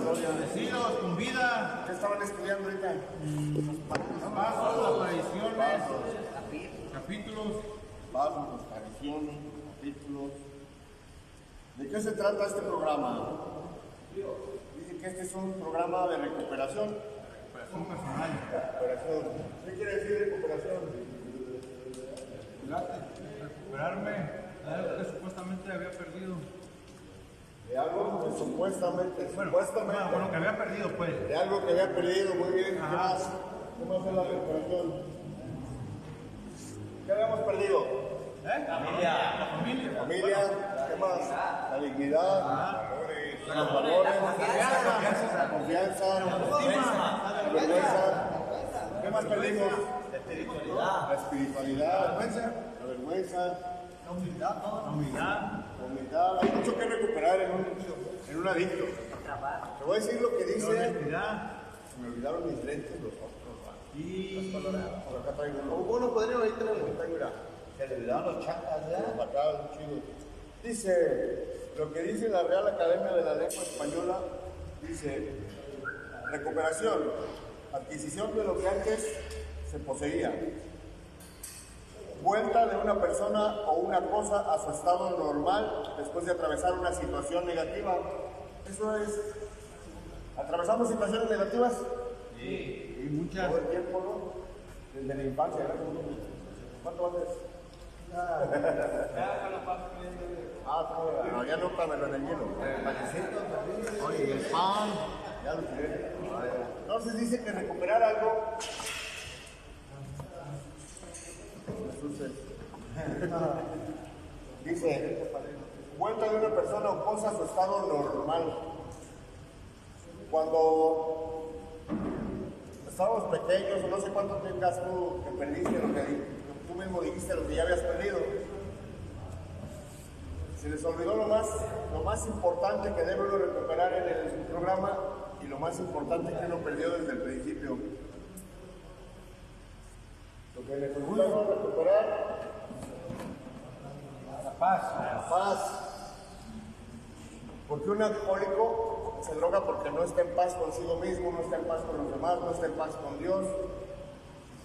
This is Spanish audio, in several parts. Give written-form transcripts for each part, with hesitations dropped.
Bendecidos, con vida. ¿Qué estaban estudiando ahorita? Los pasos, apariciones, capítulos. Pasos, apariciones, capítulos. ¿De qué se trata este programa? Dice que este es un programa de recuperación. Recuperación personal. Recuperación. ¿Qué quiere decir recuperación? Recuperarme de algo que supuestamente había perdido. De algo que supuestamente. Bueno, que había perdido, pues. De algo que había perdido, muy bien. ¿Qué Ajá. más? ¿Qué más es la recuperación? ¿Qué habíamos perdido? La familia. Familia, ¿qué más? La dignidad, los valores, la confianza, la vergüenza. ¿Qué más perdimos? La espiritualidad, la vergüenza, La humildad. Hay mucho que recuperar en un adicto. Te voy a decir lo que La dice. honestidad. Me olvidaron mis lentes, los otros. Y Por acá traigo uno. Bueno, podría ahorita Traigo, mira. se le olvidaron los chancas, ¿verdad? Por acá, chido. Dice, lo que dice la Real Academia de la Lengua Española, dice, recuperación, adquisición de lo que antes se poseía, vuelta de una persona o una cosa a su estado normal después de atravesar una situación negativa. Eso es, atravesamos situaciones negativas y muchas. todo el tiempo, ¿no? Desde la infancia, ¿no? ¿Cuánto vale? No, ya no, pámelo en el hielo. Oye, el pan, ya lo tiré. Entonces dice que recuperar algo. Dice, vuelta de una persona o cosa a su estado normal. Cuando estábamos pequeños, o no sé cuánto tengas tú que perdiste, lo que tú mismo dijiste, lo que ya habías perdido. Se les olvidó lo más importante que debe uno recuperar en el programa y lo más importante que uno perdió desde el principio. Lo que les olvidó recuperar, La paz. la paz. Porque un alcohólico se droga porque no está en paz consigo mismo, no está en paz con los demás, no está en paz con Dios.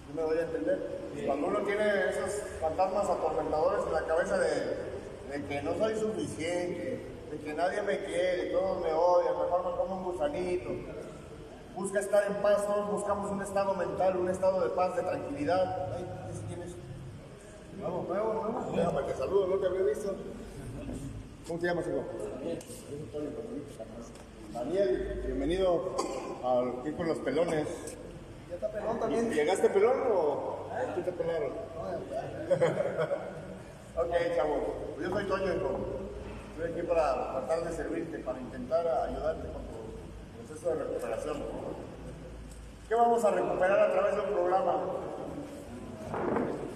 ¿Sí me doy a entender? Cuando uno tiene esos fantasmas atormentadores en la cabeza de que no soy suficiente, de que nadie me quiere, todos me odian, mejor me como un gusanito. Busca estar en paz, todos buscamos un estado mental, un estado de paz, de tranquilidad. Ay, ¿ese quién es? Nuevo. Déjame que saludo, no te había visto. ¿Cómo te llamas, hijo? Daniel, bienvenido aquí con los pelones. Ya está pelón también. ¿Llegaste pelón o tú te pelaron? Ok, chavo. Pues yo soy Toño, hijo. Estoy aquí para tratar de servirte, para intentar ayudarte con tu proceso de recuperación. ¿Qué vamos a recuperar a través del programa?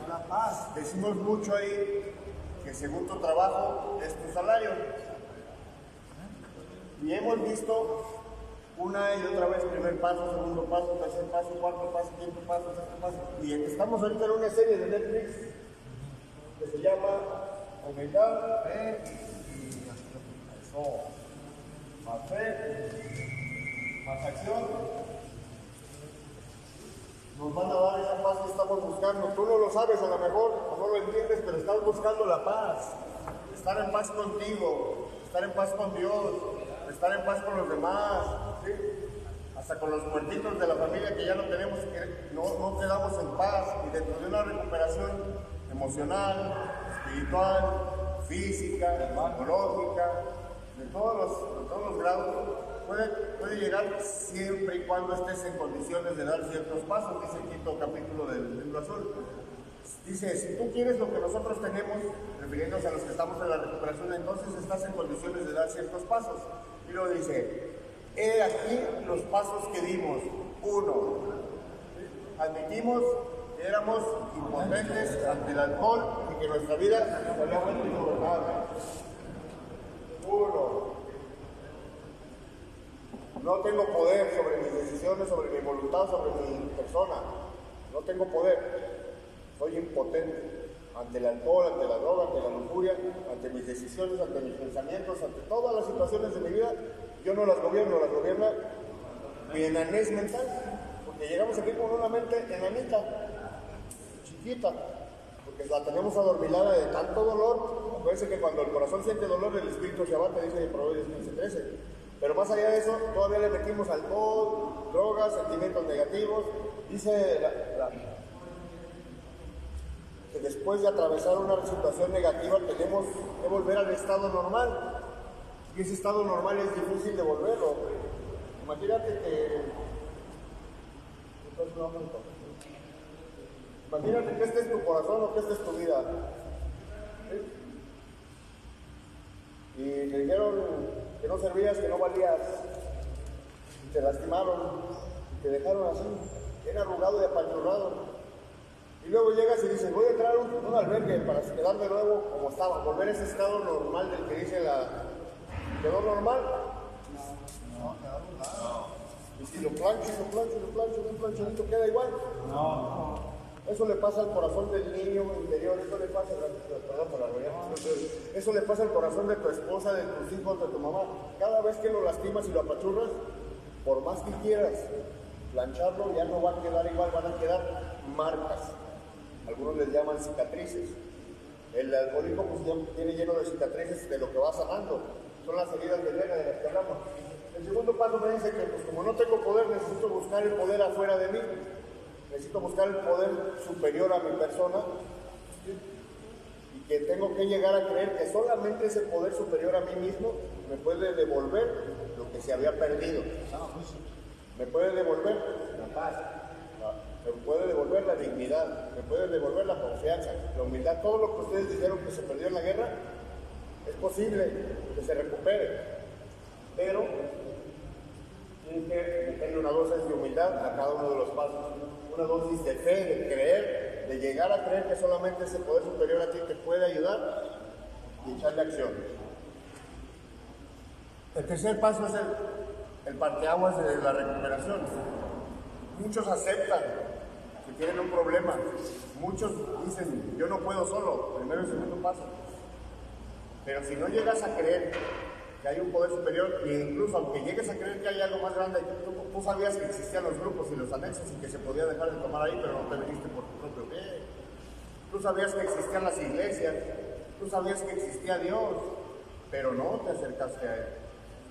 La paz. Decimos mucho ahí que según tu trabajo es tu salario. Y hemos visto una y otra vez primer paso, segundo paso, tercer paso, cuarto paso, quinto paso, sexto paso. Y estamos ahorita en una serie de Netflix que se llama Humildad, Fe y eso. Más fe, más acción. Nos van a dar esa paz que estamos buscando. Tú no lo sabes a lo mejor, o no lo entiendes, pero estás buscando la paz. Estar en paz contigo, estar en paz con Dios, estar en paz con los demás, ¿sí? Hasta con los muertitos de la familia que ya no tenemos, que no quedamos en paz. Y dentro de una recuperación emocional, espiritual, física, psicológica, de todos los grados, puede llegar siempre y cuando estés en condiciones de dar ciertos pasos, dice el quinto capítulo del libro azul. Dice, si tú quieres lo que nosotros tenemos, refiriéndose a los que estamos en la recuperación, entonces estás en condiciones de dar ciertos pasos. Y luego dice, he aquí los pasos que dimos. 1. Admitimos que éramos impotentes ante el alcohol y que nuestra vida se había vuelto ingobernable. 1. No tengo poder sobre mis decisiones, sobre mi voluntad, sobre mi persona. No tengo poder. Soy impotente. ante el alcohol, ante la droga, ante la lujuria, ante mis decisiones, ante mis pensamientos, ante todas las situaciones de mi vida. Yo no las gobierno, las gobierna mi enanés mental, porque llegamos aquí con una mente enanita, chiquita, porque la tenemos adormilada de tanto dolor. Acuérdense que cuando el corazón siente dolor, el espíritu se abate, dice Proverbios 15:13. Pero más allá de eso, todavía le metimos alcohol, drogas, sentimientos negativos. Dice que después de atravesar una situación negativa tenemos que volver al estado normal. Y ese estado normal es difícil de volverlo. Imagínate que este es tu corazón o que este es tu vida. ¿Sí? Y te dijeron que no servías, que no valías, y te lastimaron, y te dejaron así, bien arrugado y apachurrado. Y luego llegas y dices, voy a entrar a un albergue para quedar de nuevo como estaba, volver a ese estado normal del que dice ¿quedó normal? No, quedó arrugado. Y si lo plancho, un planchadito queda igual. No. Eso le pasa al corazón del niño interior, eso le pasa, eso le pasa al corazón de tu esposa, de tus hijos, de tu mamá. Cada vez que lo lastimas y lo apachurras, por más que quieras plancharlo, ya no va a quedar igual, van a quedar marcas. Algunos les llaman cicatrices. El alcohólico pues ya tiene lleno de cicatrices de lo que va sanando. Son las heridas de guerra de las que hablamos. El segundo paso me dice que pues como no tengo poder, necesito buscar el poder afuera de mí. Necesito buscar el poder superior a mi persona, ¿sí? Y que tengo que llegar a creer que solamente ese poder superior a mí mismo me puede devolver lo que se había perdido. Me puede devolver la paz, me puede devolver la dignidad, me puede devolver la confianza, la humildad. Todo lo que ustedes dijeron que se perdió en la guerra, es posible que se recupere, pero tienen que meterle una dosis de humildad a cada uno de los pasos. Una dosis de fe, de creer, de llegar a creer que solamente ese poder superior a ti te puede ayudar y echarle acción. El tercer paso es el parteaguas de la recuperación. Muchos aceptan que tienen un problema. Muchos dicen, yo no puedo solo, primero y segundo paso. Pero si no llegas a creer que hay un poder superior, e incluso aunque llegues a creer que hay algo más grande, tú sabías que existían los grupos y los anexos y que se podía dejar de tomar ahí, pero no te viniste por tu propio pie. Tú sabías que existían las iglesias, tú sabías que existía Dios, pero no te acercaste a Él.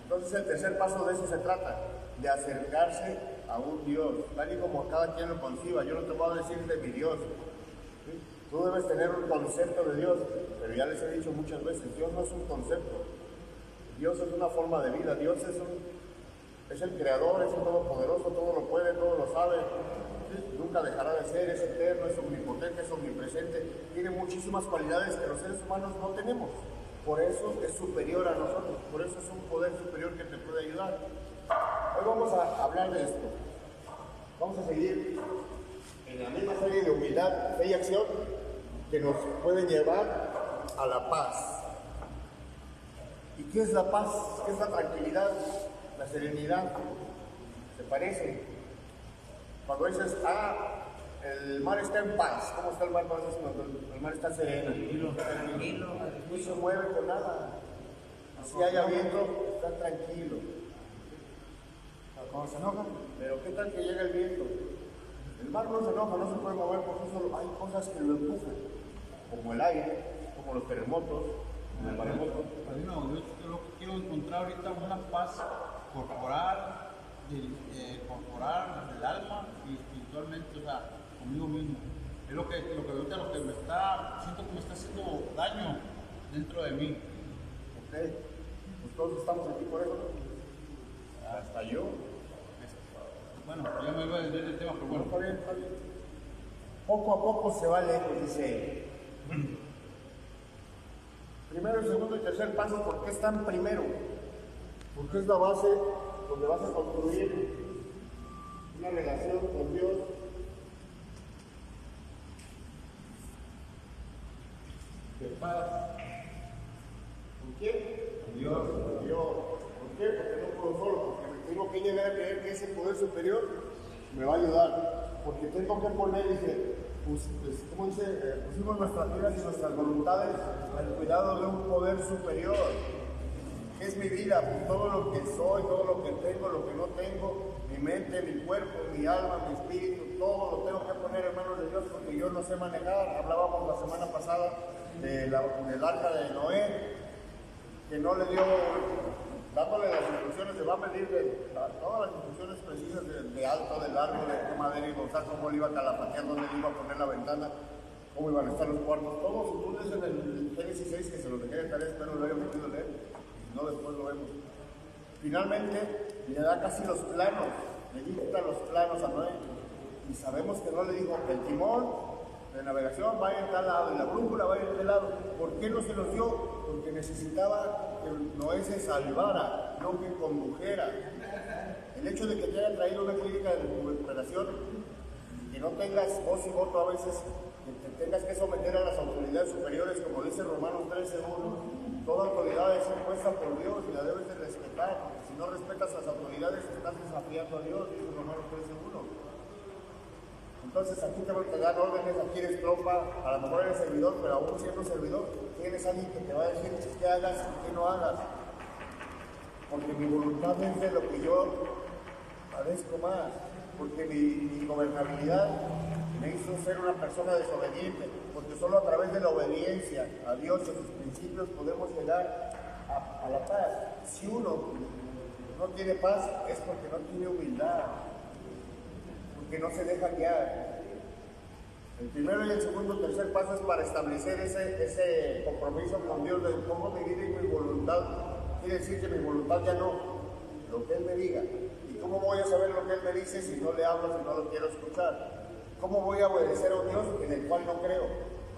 Entonces el tercer paso de eso se trata, de acercarse a un Dios, tal y como cada quien lo conciba. Yo no te voy a decir de mi Dios, ¿sí? Tú debes tener un concepto de Dios, pero ya les he dicho muchas veces, Dios no es un concepto. Dios es una forma de vida, Dios es el creador, es el todopoderoso, todo lo puede, todo lo sabe, ¿sí? Nunca dejará de ser, es eterno, es omnipotente, es omnipresente, tiene muchísimas cualidades que los seres humanos no tenemos, por eso es superior a nosotros, por eso es un poder superior que te puede ayudar. Hoy vamos a hablar de esto, vamos a seguir en la misma serie de humildad, fe y acción que nos pueden llevar a la paz. ¿Y qué es la paz? ¿Qué es la tranquilidad? La serenidad. ¿Se parece? Cuando dices, el mar está en paz. ¿Cómo está el mar cuando el mar está sereno? Tranquilo. No se mueve con nada. Si haya viento, está tranquilo. Cuando se enoja, Pero ¿qué tal que llega el viento? El mar no se enoja, no se puede mover porque solo hay cosas que lo empujan. Como el aire, como los terremotos. Padrino, yo lo que quiero encontrar ahorita es una paz corporal, del alma y espiritualmente, o sea, conmigo mismo. Es lo que siento que me está haciendo daño dentro de mí. Ok, pues todos estamos aquí por eso. Hasta yo. Bueno, ya me iba a desviar del tema, pero bueno. Está bien, está bien. Poco a poco se va lejos, dice. Primero, segundo y tercer paso, ¿por qué están primero? Porque es la base donde vas a construir una relación con Dios. De paz. ¿Con quién? Con Dios. Con Dios. ¿Por qué? Porque no puedo solo, porque me tengo que llegar a creer que ese poder superior me va a ayudar. Porque tengo que poner, dice, ¿cómo dice? Pusimos nuestras vidas y nuestras voluntades al cuidado de un poder superior, que es mi vida, todo lo que soy, todo lo que tengo, lo que no tengo, mi mente, mi cuerpo, mi alma, mi espíritu, todo lo tengo que poner en manos de Dios porque yo no sé manejar. Hablábamos la semana pasada del arca de Noé, que no le dio, dándole las instrucciones, de va a medir todas las instrucciones precisas de alto, de largo, de qué madera iba a usar, cómo le iba a calafatear, dónde le iba a poner la ventana, cómo iban a estar los cuartos, todos. Tú lees en el Génesis 6, que se los dejé de tarea, espero lo hayan podido leer, si no después lo vemos. Finalmente le da casi los planos, le dicta los planos a Noé, y sabemos que no le dijo que el timón de navegación vaya en tal lado y la brújula vaya en tal lado. ¿Por qué no se los dio? Porque necesitaba que Noé se salvara, no que condujera. El hecho de que te haya traído una clínica de recuperación, que no tengas voz y voto a veces, que te tengas que someter a las autoridades superiores, como dice Romanos 13:1, toda autoridad es impuesta por Dios y la debes de respetar, porque si no respetas las autoridades estás desafiando a Dios, dice Romanos 13:1. Entonces aquí te dan órdenes, aquí eres tropa, a lo mejor eres servidor, pero aún siendo servidor, tienes alguien que te va a decir qué hagas y qué no hagas. Porque mi voluntad es de lo que yo padezco más, porque mi gobernabilidad me hizo ser una persona desobediente, porque solo a través de la obediencia a Dios y a sus principios podemos llegar a la paz. Si uno no tiene paz es porque no tiene humildad, que no se deja guiar. El primero y el segundo y tercer paso es para establecer ese compromiso con Dios de pongo mi vida y mi voluntad. Quiere decir que mi voluntad ya no, lo que Él me diga. ¿Y cómo voy a saber lo que Él me dice si no le hablo, si no lo quiero escuchar? ¿Cómo voy a obedecer a un Dios en el cual no creo?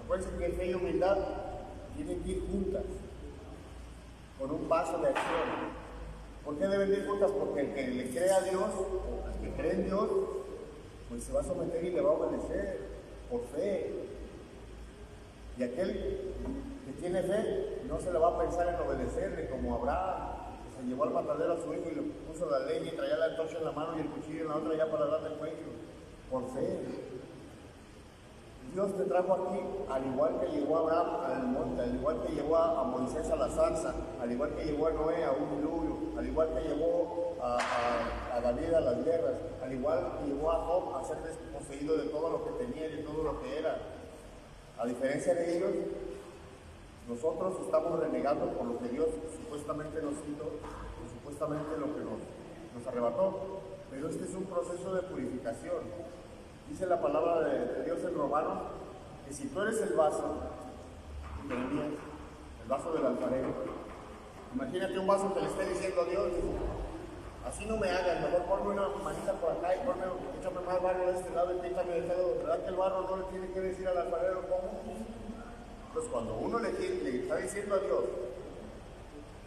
Acuérdense que fe y humildad tienen que ir juntas, con un paso de acción. ¿Por qué deben ir juntas? Porque el que le cree a Dios, o el que cree en Dios, pues se va a someter y le va a obedecer por fe. Y aquel que tiene fe no se le va a pensar en obedecerle, como Abraham, que se llevó al matadero a su hijo y le puso la leña y traía la antorcha en la mano y el cuchillo en la otra ya para darle el cuello, por fe. Dios te trajo aquí, al igual que llevó a Abraham al monte, al igual que llevó a Moisés a la zarza, al igual que llevó a Noé a un diluvio, al igual que llevó a David a las guerras, al igual que llevó a Job a ser desposeído de todo lo que tenía y de todo lo que era. A diferencia de ellos, nosotros estamos renegando por lo que Dios supuestamente nos hizo, y supuestamente lo que nos arrebató. Pero este es un proceso de purificación. Dice la palabra de Dios en Romanos que si tú eres el vaso, el vaso del alfarero, imagínate un vaso que le esté diciendo a Dios, así no me hagas, mejor ponme una manita por acá y échame más barro de este lado y píntame de este lado. ¿Verdad que el barro no le tiene que decir al alfarero cómo? Entonces cuando uno le está diciendo a Dios,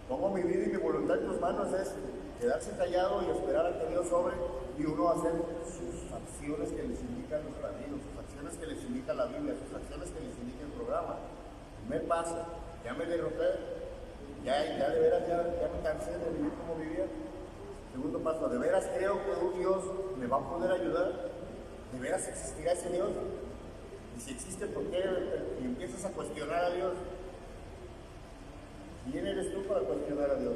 pongo mi vida y mi voluntad en tus manos, es quedarse callado y esperar a que Dios sobre y uno hacer sus acciones que les indican los caminos, sus acciones que les indica la Biblia, sus acciones que les indica el programa. Me pasa, ya me derroté, ya de veras ya me cansé de vivir como vivía. Segundo paso, ¿de veras creo que un Dios me va a poder ayudar? ¿De veras existirá ese Dios? Y si existe, ¿por qué empiezas a cuestionar a Dios? ¿Quién eres tú para cuestionar a Dios?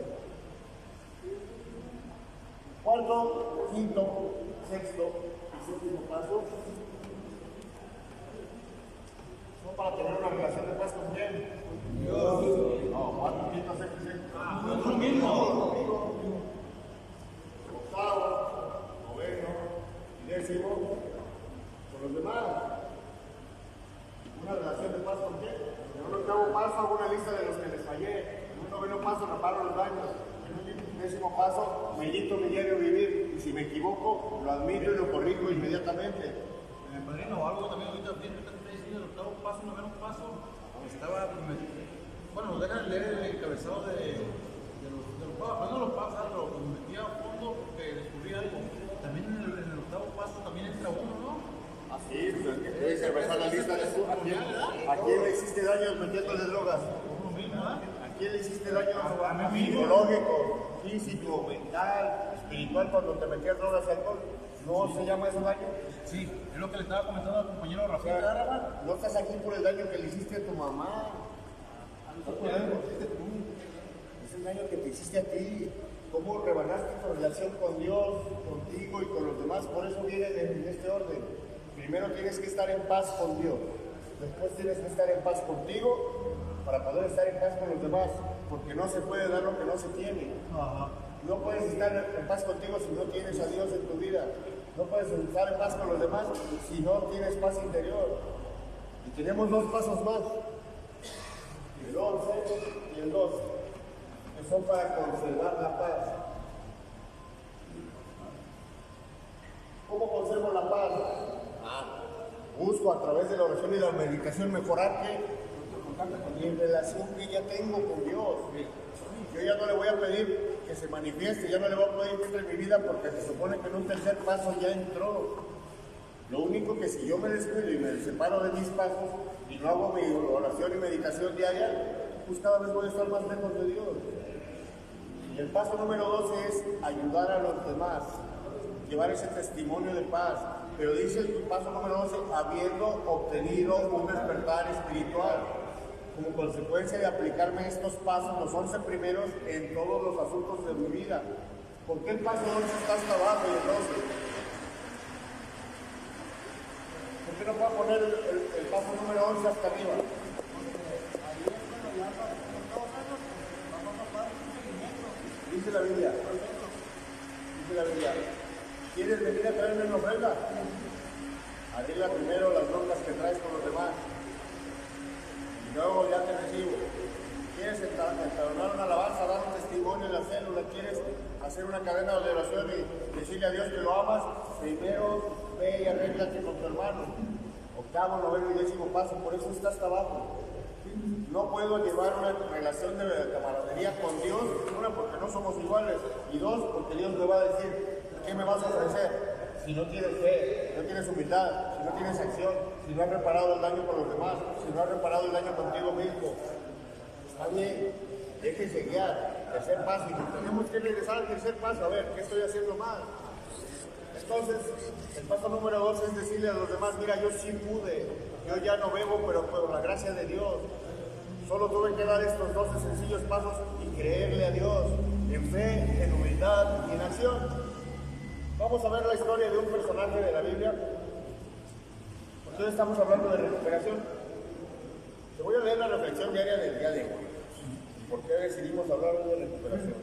Cuarto, quinto, sexto y séptimo paso son para tener una relación de paz con quién. Dios. No, cuarto, quinto, sexto y séptimo. Nosotros mismos. Octavo, noveno y décimo con los demás. Una relación de paz con quién. En un octavo paso hago una lista de los que les fallé. En un noveno paso reparo los daños. Décimo paso, medito mi diario vivir y si me equivoco, lo admito y lo corrijo inmediatamente. En el padrino o algo también ahorita bien que te diciendo el octavo paso, noveno paso, estaba, bueno, deja de leer el encabezado de los pasos, pero no los pasos, pero me metía a fondo porque descubrí algo. También en el octavo paso también entra uno, ¿no? Así, pues que debe empezar la lista de su. ¿A quién le hiciste daño metiéndole drogas? Uno mismo, ¿verdad? ¿A quién le hiciste daño psicológico, físico, mental, espiritual cuando te metías drogas y alcohol? ¿No se llama eso daño? Sí, es lo que le estaba comentando al compañero O Rafael. sea, no estás aquí por el daño que le hiciste a tu mamá. No por el daño que hiciste tú. Es el daño que te hiciste a ti. Cómo rebanaste tu relación con Dios, contigo y con los demás. Por eso viene en este orden. Primero tienes que estar en paz con Dios. Después tienes que estar en paz contigo para poder estar en paz con los demás. Porque no se puede dar lo que no se tiene. No puedes estar en paz contigo si no tienes a Dios en tu vida. No puedes estar en paz con los demás si no tienes paz interior. Y tenemos dos pasos más. El 11 y el 12. Que son para conservar la paz. ¿Cómo conservo la paz? Busco a través de la oración y la meditación mejorar mi relación que ya tengo con Dios. Yo ya no le voy a pedir que se manifieste, ya no le voy a pedir que entre en mi vida porque se supone que en un tercer paso ya entró. Lo único que si yo me descuido y me separo de mis pasos y no hago mi oración y meditación diaria, pues cada vez voy a estar más lejos de Dios. Y el paso número 12 es ayudar a los demás, llevar ese testimonio de paz. Pero dice el paso número 12, habiendo obtenido un despertar espiritual. Como consecuencia de aplicarme estos pasos, los 11 primeros, en todos los asuntos de mi vida. ¿Por qué el paso 11 está hasta abajo y el 12? ¿Por qué no puedo poner el paso número 11 hasta arriba? Dice la Biblia. Dice la Biblia. ¿Quieres venir a traerme una ofrenda? Arregla primero las broncas que traes con los demás. Y luego ya te recibo. ¿Quieres entablar una alabanza, dar un testimonio en la célula? ¿Quieres hacer una cadena de oración y decirle a Dios que lo amas? Primero ve y arréglate con tu hermano. Octavo, noveno y 10º paso. Por eso está hasta abajo. No puedo llevar una relación de camaradería con Dios, una, porque no somos iguales, y dos, porque Dios me va a decir, ¿qué me vas a ofrecer? Si no tienes fe, si no tienes humildad, si no tienes acción, si no has reparado el daño con los demás, si no has reparado el daño contigo mismo. Está bien, déjese guiar, tercer paso, y tenemos que regresar al tercer paso, a ver, ¿qué estoy haciendo mal? Entonces, el paso número 2 es decirle a los demás, mira, yo sí pude, yo ya no bebo, pero por la gracia de Dios. Solo tuve que dar estos 12 sencillos pasos y creerle a Dios en fe, en humildad y en acción. Vamos a ver la historia de un personaje de la Biblia. Porque hoy estamos hablando de recuperación. Te voy a leer la reflexión diaria del día de hoy. ¿Por qué decidimos hablar de recuperación?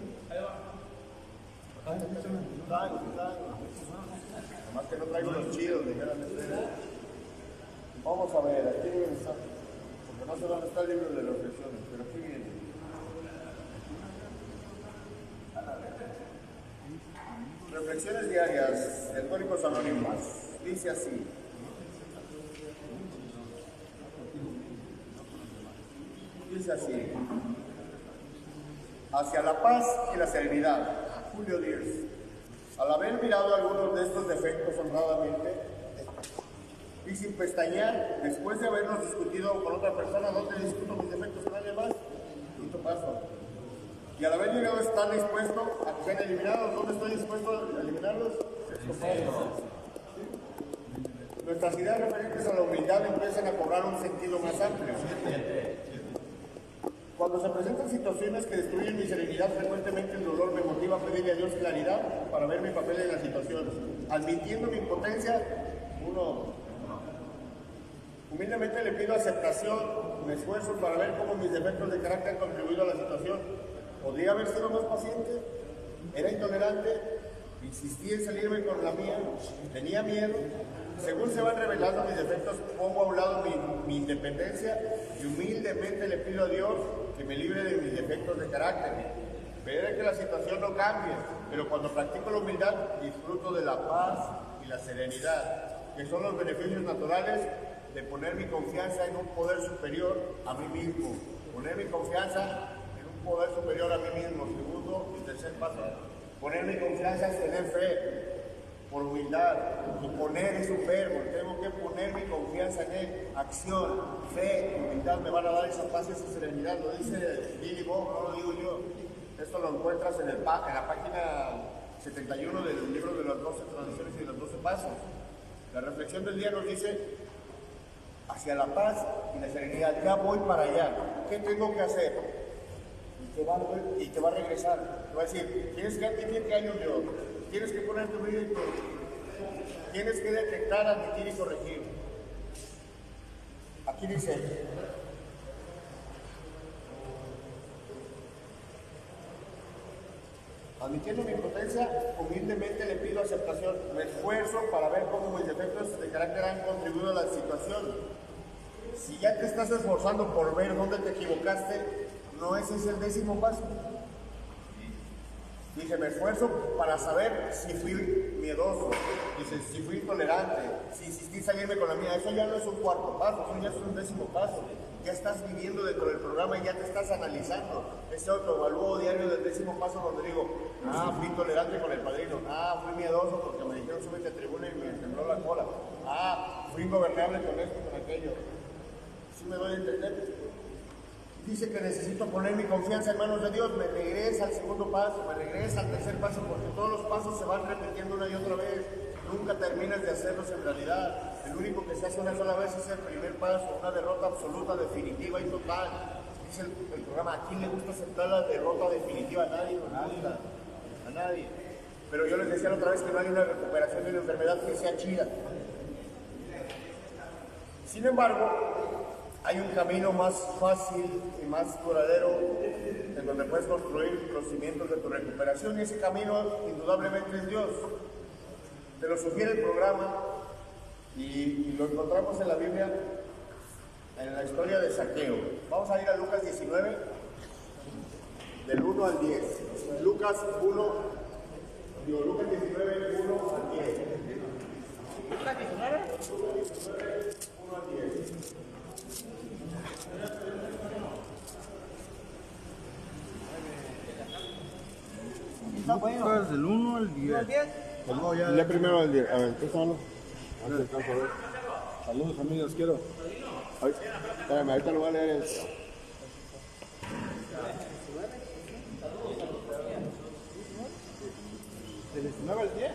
Nomás que no traigo los chidos, dijeron ustedes. Vamos a ver, aquí está. Porque no sé dónde está el libro de reflexiones, pero aquí viene. Reflexiones diarias de Alcohólicos Anónimos. Dice así. Dice así. Hacia la paz y la serenidad. Julio Díaz. Al haber mirado algunos de estos defectos honradamente y sin pestañear, después de haberlos discutido con otra persona, ¿dónde discuto mis defectos con alguien más? Quinto paso. Y al haber llegado a estar dispuesto a que sean eliminados, ¿dónde estoy dispuesto a eliminarlos? Sexto paso. Nuestras ideas referentes a la humildad empiezan a cobrar un sentido más amplio. Cuando se presentan situaciones que destruyen mi serenidad, frecuentemente el dolor me motiva a pedirle a Dios claridad para ver mi papel en la situación. Admitiendo mi impotencia, humildemente le pido aceptación, me esfuerzo para ver cómo mis defectos de carácter han contribuido a la situación. ¿Podría haber sido más paciente? ¿Era intolerante? Insistí en salirme con la mía, tenía miedo. Según se van revelando mis defectos, pongo a un lado mi independencia y humildemente le pido a Dios que me libre de mis defectos de carácter. Veré que la situación no cambie, pero cuando practico la humildad, disfruto de la paz y la serenidad, que son los beneficios naturales de poner mi confianza en un poder superior a mí mismo. Poner mi confianza en un poder superior a mí mismo. Segundo y tercer paso. Poner mi confianza es tener fe. Por humildad, y poner es un verbo, tengo que poner mi confianza en él, acción, fe, humildad me van a dar esa paz y esa serenidad, lo dice Billy Bob, no lo digo yo, esto lo encuentras en la página 71 del libro de las 12 tradiciones y de los 12 pasos. La reflexión del día nos dice, hacia la paz y la serenidad, ya voy para allá, ¿qué tengo que hacer? Y te va a regresar, te va a decir, tienes que admitir que hay un Dios, tienes que poner tu vida y todo, tienes que detectar, admitir y corregir. Aquí dice, admitiendo mi impotencia, humildemente le pido aceptación, me esfuerzo para ver cómo mis defectos de carácter han contribuido a la situación. Si ya te estás esforzando por ver dónde te equivocaste, ¿no ese es el 10º paso? Dice, me esfuerzo para saber si fui miedoso, dice, si fui intolerante, si insistí salirme con la mía. Eso ya no es un 4º paso, eso ya es un 10º paso. Ya estás viviendo dentro del programa y ya te estás analizando. Ese autoevalúo diario del 10º paso donde digo, fui intolerante con el padrino, fui miedoso porque me dijeron súbete a tribuna y me tembló la cola, fui ingobernable con esto, con aquello. ¿Sí me doy a entender? Dice que necesito poner mi confianza en manos de Dios, me regresa al 2º paso, me regresa al 3er paso, porque todos los pasos se van repitiendo una y otra vez. Nunca terminas de hacerlos en realidad. El único que se hace una sola vez es el primer paso, una derrota absoluta, definitiva y total. Dice el programa, ¿a quién le gusta aceptar la derrota definitiva? A nadie nos gusta, a nadie. Pero yo les decía la otra vez que no hay una recuperación de una enfermedad que sea chida. Sin embargo, hay un camino más fácil y más duradero en donde puedes construir los cimientos de tu recuperación, y ese camino indudablemente es Dios. Te lo sugiere el programa y lo encontramos en la Biblia, en la historia de Zaqueo. Vamos a ir a Lucas 19, del 1 al 10. Lucas 19, 1 al 10. ¿Lucas 19? 1 al 10. Lucas del 1 al 10. No, ya. Lee primero al 10. A ver, ¿qué son? Saludos amigos, quiero. Espérame, ahorita lo voy a leer. ¿Del 19 al 10?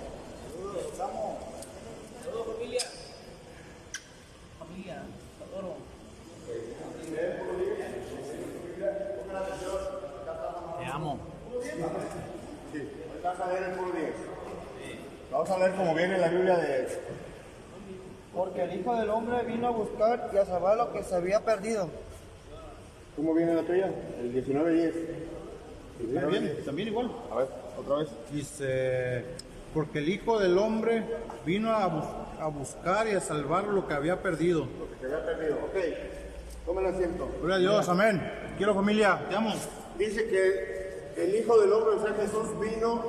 Saludos familia. Familia, adoro. Te amo. Sí, ahorita vamos a leer el puro 10. Vamos a leer como viene en la Biblia de... Porque el Hijo del Hombre vino a buscar y a salvar lo que se había perdido. ¿Cómo viene la tuya? El 19:10. También igual. A ver, otra vez. Dice, porque el Hijo del Hombre vino a buscar y a salvar lo que había perdido. Lo que se había perdido. Ok, tomen asiento. Gloria a Dios, amén. Quiero familia, te amo. Dice que el Hijo del Hombre, o sea, Jesús vino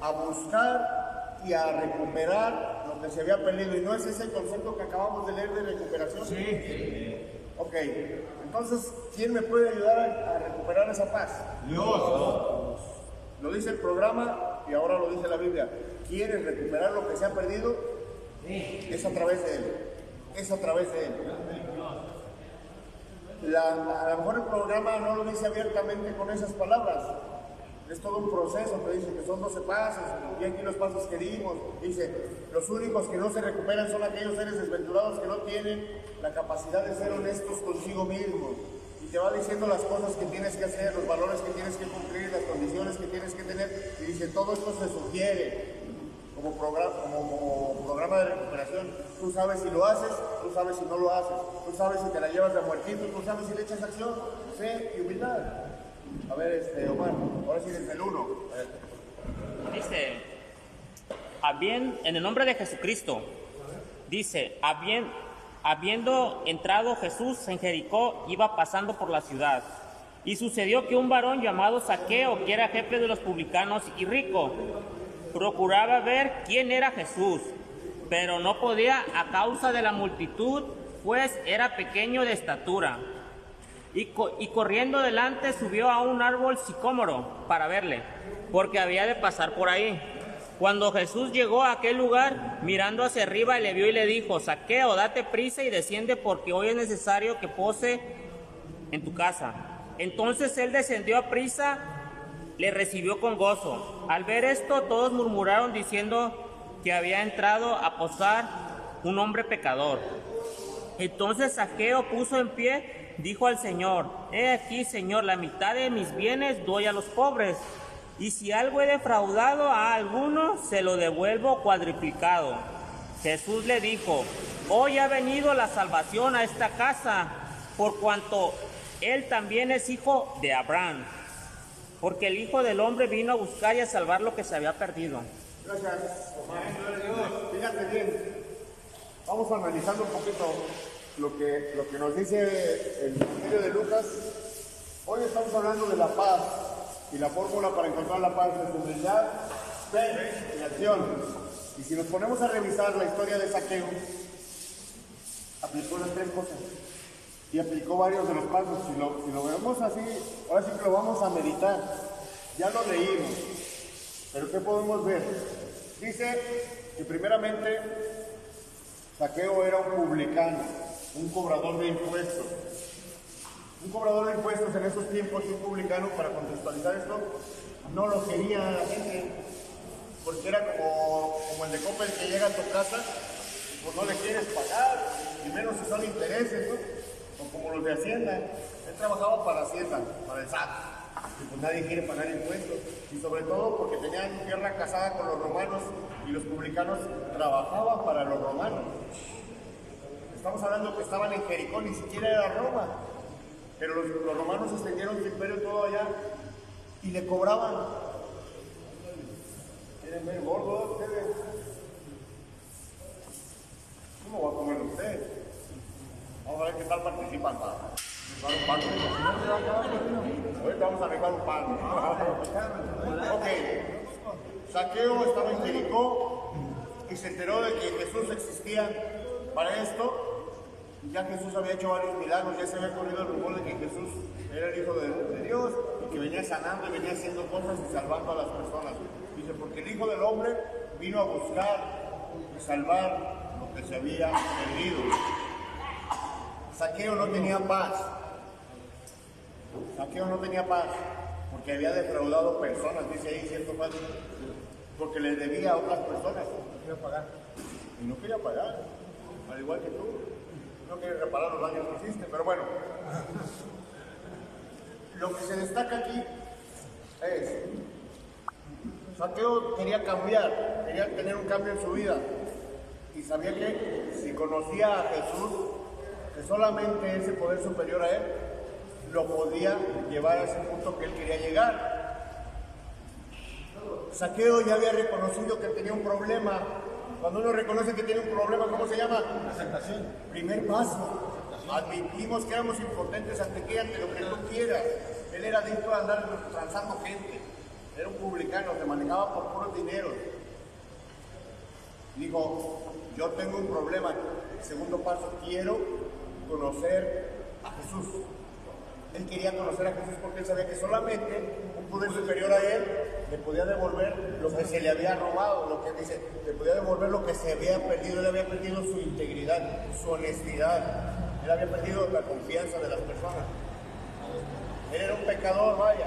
a buscar y a recuperar lo que se había perdido. ¿Y no es ese el concepto que acabamos de leer de recuperación? Sí. Ok, entonces, ¿quién me puede ayudar a recuperar esa paz? Dios. Lo dice el programa y ahora lo dice la Biblia. ¿Quieres recuperar lo que se ha perdido? Es a través de Él. Es a través de Él. A lo mejor el programa no lo dice abiertamente con esas palabras. Es todo un proceso, te dice que son 12 pasos, y aquí los pasos que dimos. Dice, los únicos que no se recuperan son aquellos seres desventurados que no tienen la capacidad de ser honestos consigo mismos. Y te va diciendo las cosas que tienes que hacer, los valores que tienes que cumplir, las condiciones que tienes que tener. Y dice, todo esto se sugiere como programa de recuperación. Tú sabes si lo haces, tú sabes si no lo haces. Tú sabes si te la llevas de muertito, tú sabes si le echas acción. Fe y humildad. A ver, Omar, ahora sí desde el 1. Dice, en el nombre de Jesucristo, dice, habiendo entrado Jesús en Jericó, iba pasando por la ciudad. Y sucedió que un varón llamado Zaqueo, que era jefe de los publicanos y rico, procuraba ver quién era Jesús, pero no podía a causa de la multitud, pues era pequeño de estatura. Y corriendo delante subió a un árbol sicómoro para verle, porque había de pasar por ahí. Cuando Jesús llegó a aquel lugar, mirando hacia arriba, le vio y le dijo, Zaqueo, date prisa y desciende, porque hoy es necesario que pose en tu casa. Entonces él descendió a prisa le recibió con gozo. Al ver esto, todos murmuraron diciendo que había entrado a posar un hombre pecador. Entonces Zaqueo puso en pie, dijo al Señor: He aquí, Señor, la mitad de mis bienes doy a los pobres, y si algo he defraudado a alguno, se lo devuelvo cuadruplicado. Jesús le dijo: Hoy ha venido la salvación a esta casa, por cuanto él también es hijo de Abraham, porque el Hijo del Hombre vino a buscar y a salvar lo que se había perdido. Gracias, Omar. Fíjate bien, vamos analizando un poquito lo que nos dice el Evangelio de Lucas. Hoy estamos hablando de la paz, y la fórmula para encontrar la paz es humildad, fe y acción. Y si nos ponemos a revisar la historia de Zaqueo, aplicó las tres cosas y aplicó varios de los pasos. Si lo vemos así, ahora sí que lo vamos a meditar. Ya lo leímos, pero ¿qué podemos ver? Dice que primeramente Zaqueo era un publicano, un cobrador de impuestos. Un cobrador de impuestos en esos tiempos, un publicano, para contextualizar esto, no lo quería la gente, porque era como el de Coppel que llega a tu casa, pues no le quieres pagar, y menos si son intereses, ¿no? O como los de Hacienda. Él trabajaba para Hacienda, para el SAT, y pues nadie quiere pagar impuestos, y sobre todo porque tenían tierra casada con los romanos, y los publicanos trabajaban para los romanos. Estamos hablando que estaban en Jericó, ni siquiera era Roma, pero los romanos extendieron su imperio todo allá, y le cobraban. ¿Quieren ver gordo ustedes? ¿Cómo va a comer usted? Vamos a ver qué tal participan para rifar un pan. Ahorita vamos a rifar un pan. Ok. Zaqueo estaba en Jericó y se enteró de que Jesús existía para esto. Ya Jesús había hecho varios milagros, ya se había corrido el rumor de que Jesús era el Hijo de Dios y que venía sanando y venía haciendo cosas y salvando a las personas. Dice, porque el Hijo del Hombre vino a buscar y salvar lo que se había perdido. Zaqueo no tenía paz. Zaqueo no tenía paz porque había defraudado personas, dice ahí cierto paso, porque les debía a otras personas. No quería pagar. Y no quería pagar, al igual que tú. No quiere reparar los daños que hiciste, pero bueno. Lo que se destaca aquí es, Zaqueo quería cambiar, quería tener un cambio en su vida. Y sabía que si conocía a Jesús, que solamente ese poder superior a él, lo podía llevar a ese punto que él quería llegar. Zaqueo ya había reconocido que tenía un problema. Cuando uno reconoce que tiene un problema, ¿cómo se llama? Aceptación. Primer paso. Admitimos que éramos impotentes ante qué, ante lo que tú quieras. Él era adicto a andar transando gente. Era un publicano, se manejaba por puros dineros. Dijo, yo tengo un problema. Segundo paso, quiero conocer a Jesús. Él quería conocer a Jesús porque él sabía que solamente un poder superior a él le podía devolver lo que se le había robado, lo que dice, le podía devolver lo que se había perdido. Él había perdido su integridad, su honestidad, él había perdido la confianza de las personas. Él era un pecador, vaya,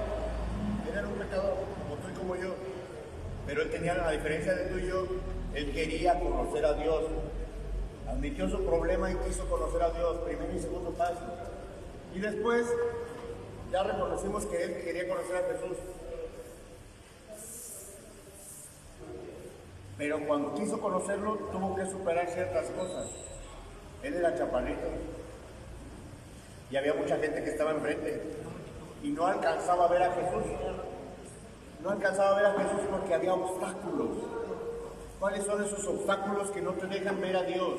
él era un pecador, como tú y como yo, pero él tenía, a diferencia de tú y yo, él quería conocer a Dios, admitió su problema y quiso conocer a Dios, primer y segundo paso. Y después, ya reconocimos que él quería conocer a Jesús. Pero cuando quiso conocerlo, tuvo que superar ciertas cosas. Él era chaparrito. Y había mucha gente que estaba enfrente. Y no alcanzaba a ver a Jesús. No alcanzaba a ver a Jesús porque había obstáculos. ¿Cuáles son esos obstáculos que no te dejan ver a Dios?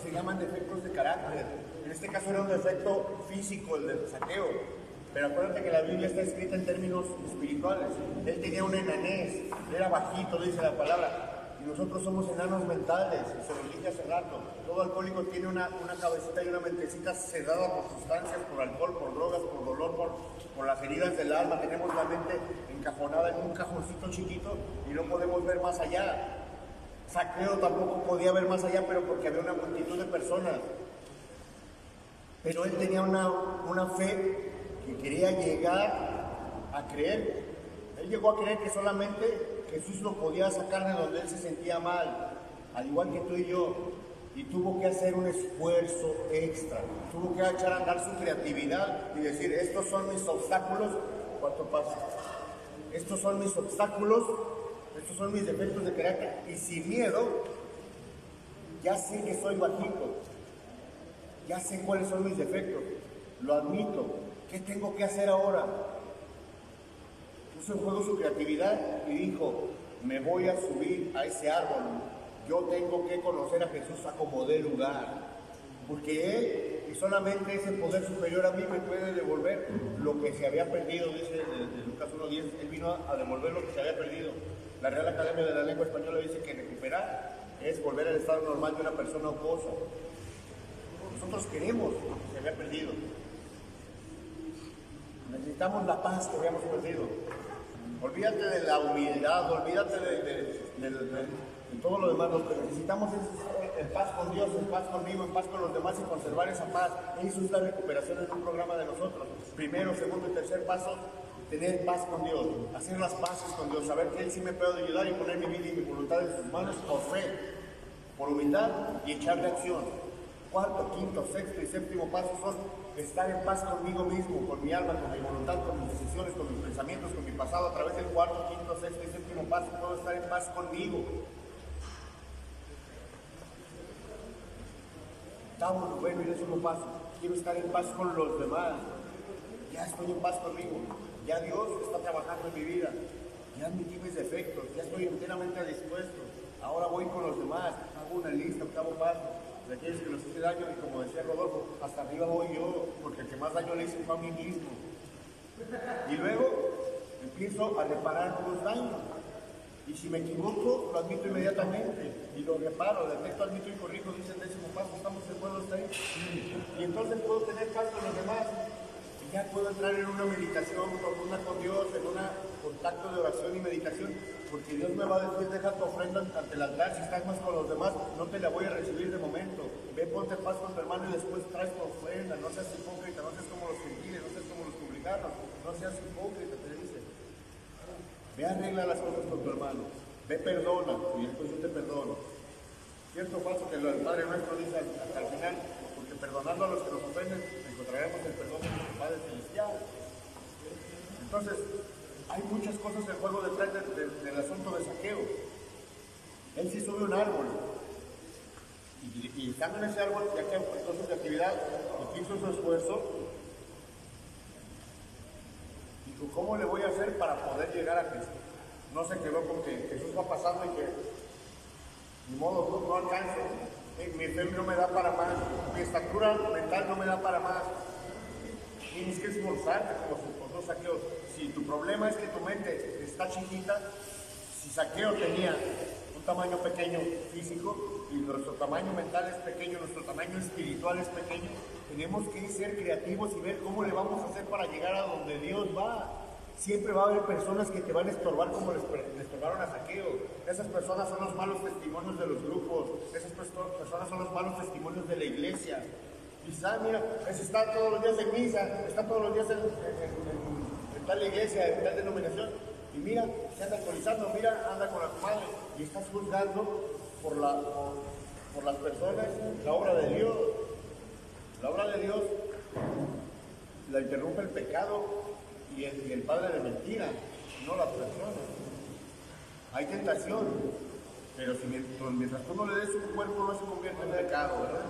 Se llaman defectos de carácter. En este caso era un defecto físico, el de Zaqueo. Pero acuérdate que la Biblia está escrita en términos espirituales. Él tenía una enanez, era bajito, dice la palabra. Y nosotros somos enanos mentales, se lo dije hace rato. Todo alcohólico tiene una cabecita y una mentecita cerrada por sustancias, por alcohol, por drogas, por dolor, por las heridas del alma. Tenemos la mente encajonada en un cajoncito chiquito y no podemos ver más allá. Zaqueo tampoco podía ver más allá, pero porque había una multitud de personas. Pero él tenía una fe que quería llegar a creer. Él llegó a creer que solamente Jesús lo podía sacar de donde él se sentía mal, al igual que tú y yo. Y tuvo que hacer un esfuerzo extra, tuvo que echar a andar su creatividad y decir, estos son mis obstáculos. ¿Cuánto pasa? Estos son mis obstáculos, estos son mis defectos de carácter, y sin miedo, ya sé que soy bajito, ya sé cuáles son mis defectos, lo admito. ¿Qué tengo que hacer ahora? Puso en juego su creatividad y dijo, me voy a subir a ese árbol. Yo tengo que conocer a Jesús a como dé lugar, porque Él y solamente ese poder superior a mí me puede devolver lo que se había perdido, dice de Lucas 1:10. Él vino a devolver lo que se había perdido. La Real Academia de la Lengua Española dice que recuperar es volver al estado normal de una persona o cosa. Nosotros queremos lo que se había perdido. Necesitamos la paz que habíamos perdido. Olvídate de la humildad, olvídate de todo lo demás. Lo que necesitamos es paz con Dios, en paz conmigo, en paz con los demás y conservar esa paz. Eso es la recuperación en un programa de nosotros. Primero, segundo y tercer paso, tener paz con Dios, hacer las paces con Dios, saber que Él sí me puede ayudar y poner mi vida y mi voluntad en sus manos por fe, por humildad y echarle acción. Cuarto, quinto, sexto y séptimo paso son estar en paz conmigo mismo, con mi alma, con mi voluntad, con mis decisiones, con mis pensamientos, con mi pasado. A través del cuarto, quinto, sexto y séptimo paso puedo estar en paz conmigo. Octavo, noveno y décimo paso, quiero estar en paz con los demás. Ya estoy en paz conmigo, ya Dios está trabajando en mi vida, ya admití mis defectos, ya estoy enteramente dispuesto. Ahora voy con los demás, hago una lista, octavo paso, de aquellos que nos hice daño, y como decía Rodolfo, hasta arriba voy yo, porque el que más daño le hice fue a mí mismo. Y luego empiezo a reparar los daños. Y si me equivoco, lo admito inmediatamente y lo reparo, detecto, admito y corrijo, dice el décimo paso. ¿Estamos de acuerdo hasta ahí? Y entonces puedo tener paz con los demás y ya puedo entrar en una meditación profunda con Dios, en un contacto de oración y meditación, porque Dios me va a decir, deja tu ofrenda ante el altar. Si estás más con los demás, no te la voy a recibir de momento. Ve, ponte en paz con tu hermano y después traes tu ofrenda. No seas hipócrita, no seas como los gentiles, no seas como los publicanos, no seas hipócrita, te dice. Ve, arregla las cosas con tu hermano. Ve, perdona, y después yo te perdono. Cierto o falso que el Padre Nuestro dice hasta el final, porque perdonando a los que nos ofenden, encontraremos el perdón de nuestro Padre Celestial. Entonces, hay muchas cosas en juego detrás del asunto de Zaqueo. Él sí sube un árbol, y estando en ese árbol, ya que entonces de actividad, hizo su esfuerzo. ¿Cómo le voy a hacer para poder llegar a Cristo? No se quedó con que Jesús va pasando y que ni modo, no alcanzo, mi fe no me da para más, mi estatura mental no me da para más. Tienes que esforzarte como se esforzó Zaqueo. Si tu problema es que tu mente está chiquita, si Zaqueo tenía un tamaño pequeño físico y nuestro tamaño mental es pequeño, nuestro tamaño espiritual es pequeño, tenemos que ser creativos y ver cómo le vamos a hacer para llegar a donde Dios va. Siempre va a haber personas que te van a estorbar como le estorbaron a Zaqueo. Esas personas son los malos testimonios de los grupos, esas personas son los malos testimonios de la iglesia. Y sabes, mira, ese está todos los días en misa, está todos los días en tal iglesia, en tal denominación, y mira, se anda alcoholizando, mira, anda con la comadre, y estás juzgando por las personas la obra de Dios. La obra de Dios la interrumpe el pecado y el padre de mentira, no las personas. Hay tentación, pero si mientras tú no le des su cuerpo, no se convierte en pecado, ¿verdad?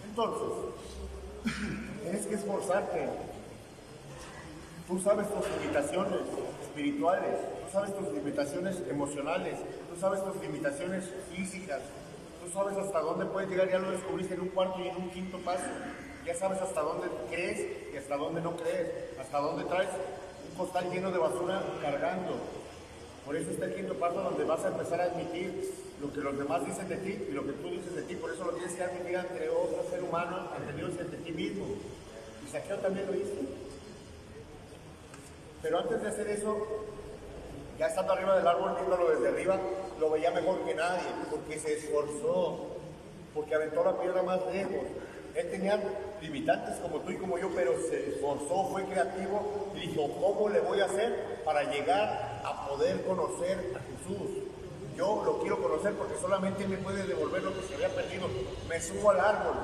Entonces, tienes que esforzarte. Tú sabes tus limitaciones espirituales, tú sabes tus limitaciones emocionales, tú sabes tus limitaciones físicas, tú sabes hasta dónde puedes llegar. Ya lo descubriste en un cuarto y en un quinto paso. Ya sabes hasta dónde crees y hasta dónde no crees, hasta dónde traes un costal lleno de basura cargando. Por eso está el quinto paso, donde vas a empezar a admitir lo que los demás dicen de ti y lo que tú dices de ti. Por eso lo tienes que admitir ante otro ser humano, ante Dios y ante ti mismo. Y Zaqueo también lo hizo. Pero antes de hacer eso, ya estando arriba del árbol, viéndolo desde arriba, lo veía mejor que nadie, porque se esforzó, porque aventó la piedra más lejos. Él tenía limitantes como tú y como yo, pero se esforzó, fue creativo y dijo, ¿cómo le voy a hacer para llegar a poder conocer a Jesús? Yo lo quiero conocer porque solamente Él me puede devolver lo que se había perdido. Me subo al árbol,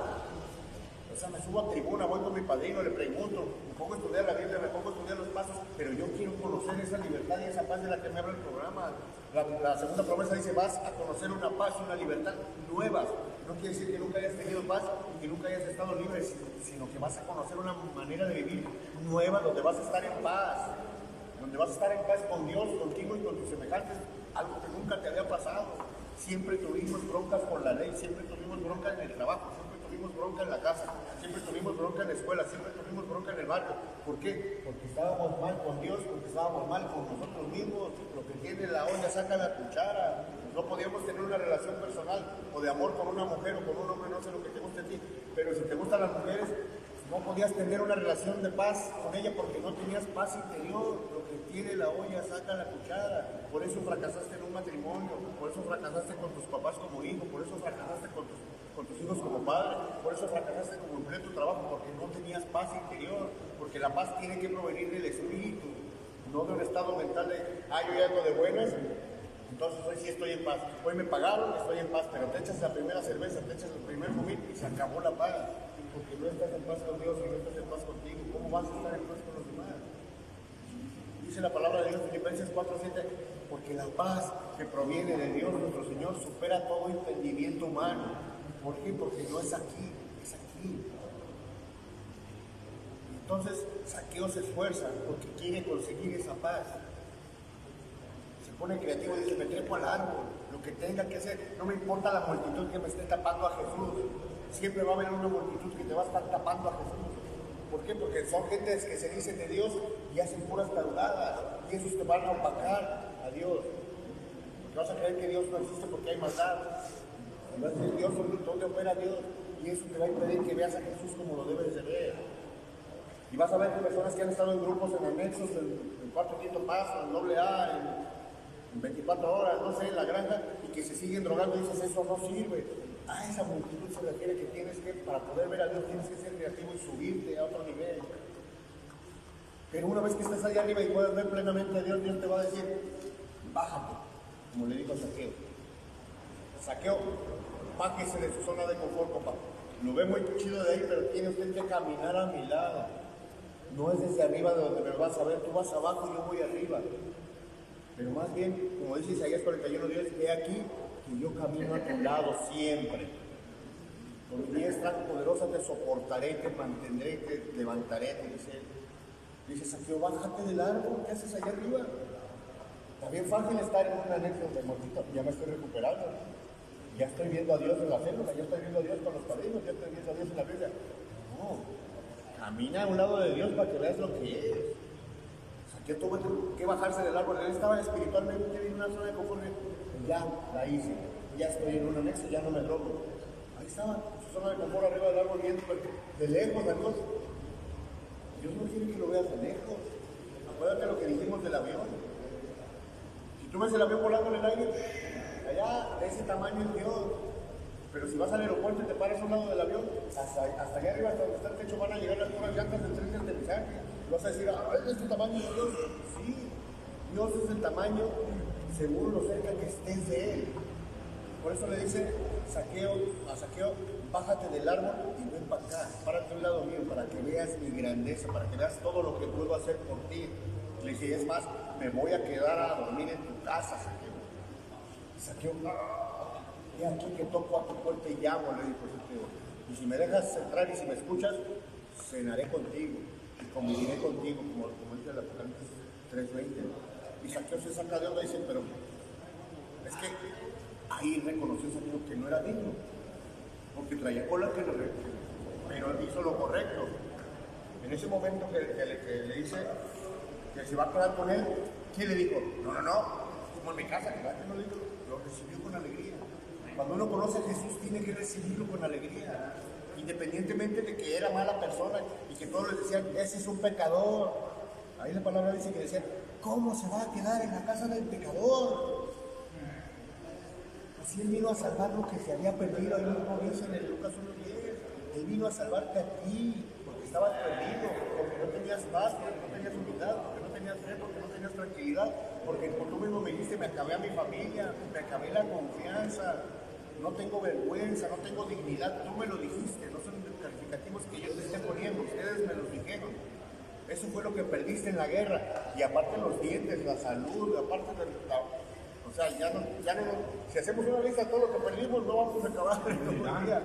o sea, me subo a tribuna, voy con mi padrino, le pregunto, me pongo a estudiar la Biblia, me pongo a estudiar los pasos, pero yo quiero conocer esa libertad y esa paz de la que me habla el programa. La segunda promesa dice, vas a conocer una paz y una libertad nuevas. No quiere decir que nunca hayas tenido paz y que nunca hayas estado libre, sino que vas a conocer una manera de vivir nueva donde vas a estar en paz. Donde vas a estar en paz con Dios, contigo y con tus semejantes, algo que nunca te había pasado. Siempre tuvimos broncas con la ley, siempre tuvimos bronca en el trabajo, siempre tuvimos bronca en la casa, siempre tuvimos bronca en la escuela, siempre tuvimos bronca en el barrio. ¿Por qué? Porque estábamos mal con Dios, porque estábamos mal con nosotros mismos. Lo que tiene la olla saca la cuchara. No podíamos tener una relación personal o de amor con una mujer o con un hombre, no sé lo que te guste a ti, pero si te gustan las mujeres, no podías tener una relación de paz con ella porque no tenías paz interior. Lo que tiene la olla saca la cuchara. Por eso fracasaste en un matrimonio, por eso fracasaste con tus papás como hijo, por eso fracasaste con tus hijos como padre, por eso fracasaste como empleo tu trabajo, porque no tenías paz interior, porque la paz tiene que provenir del espíritu, no de un estado mental de, yo ya ando de buenas, entonces hoy sí estoy en paz. Hoy me pagaron, estoy en paz, pero te echas la primera cerveza, te echas el primer fumito y se acabó la paz. Porque no estás en paz con Dios y no estás en paz contigo. ¿Cómo vas a estar en paz con los demás? Dice la palabra de Dios en Filipenses 4:7, porque la paz que proviene de Dios nuestro Señor supera todo entendimiento humano. ¿Por qué? Porque no es aquí, es aquí. Entonces Zaqueo se esfuerza porque quiere conseguir esa paz. Se pone creativo y dice, me trepo al árbol, lo que tenga que hacer, no me importa la multitud que me esté tapando a Jesús. Siempre va a haber una multitud que te va a estar tapando a Jesús. ¿Por qué? Porque son gentes que se dicen de Dios y hacen puras tarugadas. Y esos te van a opacar a Dios. Porque vas a creer que Dios no existe porque hay maldad. Y vas a decir, Dios, ¿dónde opera Dios? Y eso te va a impedir que veas a Jesús como lo debes de ver. Y vas a ver personas que han estado en grupos, en anexos, en cuarto, quinto paso, en AA, en 24 horas, no sé, en la granja, y que se siguen drogando y dices, eso no sirve. A esa multitud se refiere que tienes que, para poder ver a Dios, tienes que ser creativo y subirte a otro nivel. Pero una vez que estás allá arriba y puedes ver plenamente a Dios, Dios te va a decir, bájate, como le dijo a Zaqueo. Zaqueo, bájese de su zona de confort, papá. Lo ve muy chido de ahí, pero tiene usted que caminar a mi lado. No es desde arriba de donde me vas a ver, tú vas abajo y yo voy arriba. Pero más bien, como dice Isaías 41:10, he aquí que yo camino a tu lado siempre. Con mi diestra poderosa te soportaré, te mantendré, te levantaré, te dice él. Dice Zaqueo, bájate del árbol, ¿qué haces allá arriba? Está bien fácil estar en un anexo de mortito, ya me estoy recuperando. Ya estoy viendo a Dios en la célula, ya estoy viendo a Dios con los padrinos, ya estoy viendo a Dios en la Biblia. No, camina a un lado de Dios para que veas lo que es. Zaqueo tuvo que bajarse del árbol, él estaba espiritualmente en una zona de confort. Ya la hice, ya estoy en un anexo, ya no me drogo. Ahí estaba, en su zona de confort arriba del árbol, viendo de lejos a Dios. Dios no quiere que lo veas de lejos. Acuérdate lo que dijimos del avión. Si tú ves el avión volando en el aire, allá de ese tamaño es Dios. Pero si vas al aeropuerto y te paras a un lado del avión, hasta allá arriba, hasta donde está el techo, van a llegar las puras llantas del tren de aterrizaje. Y vas a decir, ¿es este tamaño de Dios? Sí, Dios es el tamaño según lo cerca que estés de Él. Por eso le dice a Zaqueo, bájate del árbol y ven para acá, párate a un lado mío para que veas mi grandeza, para que veas todo lo que puedo hacer por ti. Le dije, es más, me voy a quedar a dormir en tu casa, Zaqueo. Zaqueo, he aquí que toco a tu puerta y llamo, le dijo Zaqueo. Y si me dejas entrar y si me escuchas, cenaré contigo y conviviré contigo, como dice el Apocalipsis 3:20. Y Zaqueo se saca de onda y dice, pero es que ahí reconoció Zaqueo que no era digno, porque traía cola que pero hizo lo correcto. En ese momento que le dice que se va a quedar con él, ¿quién le dijo? No, como en mi casa, que no le dijo, lo recibió con alegría. Cuando uno conoce a Jesús tiene que recibirlo con alegría, independientemente de que era mala persona y que todos les decían, ese es un pecador. Ahí la palabra dice que decían, ¿cómo se va a quedar en la casa del pecador? Así él vino a salvar lo que se había perdido. Ahí mismo dice en el Lucas 1:10. Él vino a salvarte a ti, porque estabas perdido, porque no tenías paz, porque no tenías humildad, porque no tenías fe, porque no tenías tranquilidad, porque como tú mismo me dijiste, me acabé a mi familia, me acabé la confianza, no tengo vergüenza, no tengo dignidad. Tú me lo dijiste, no son calificativos que yo te esté poniendo, ustedes me los dijeron. Eso fue lo que perdiste en la guerra. Y aparte los dientes, la salud, aparte de o sea, ya no, si hacemos una lista de todo lo que perdimos, no vamos a acabar en un día.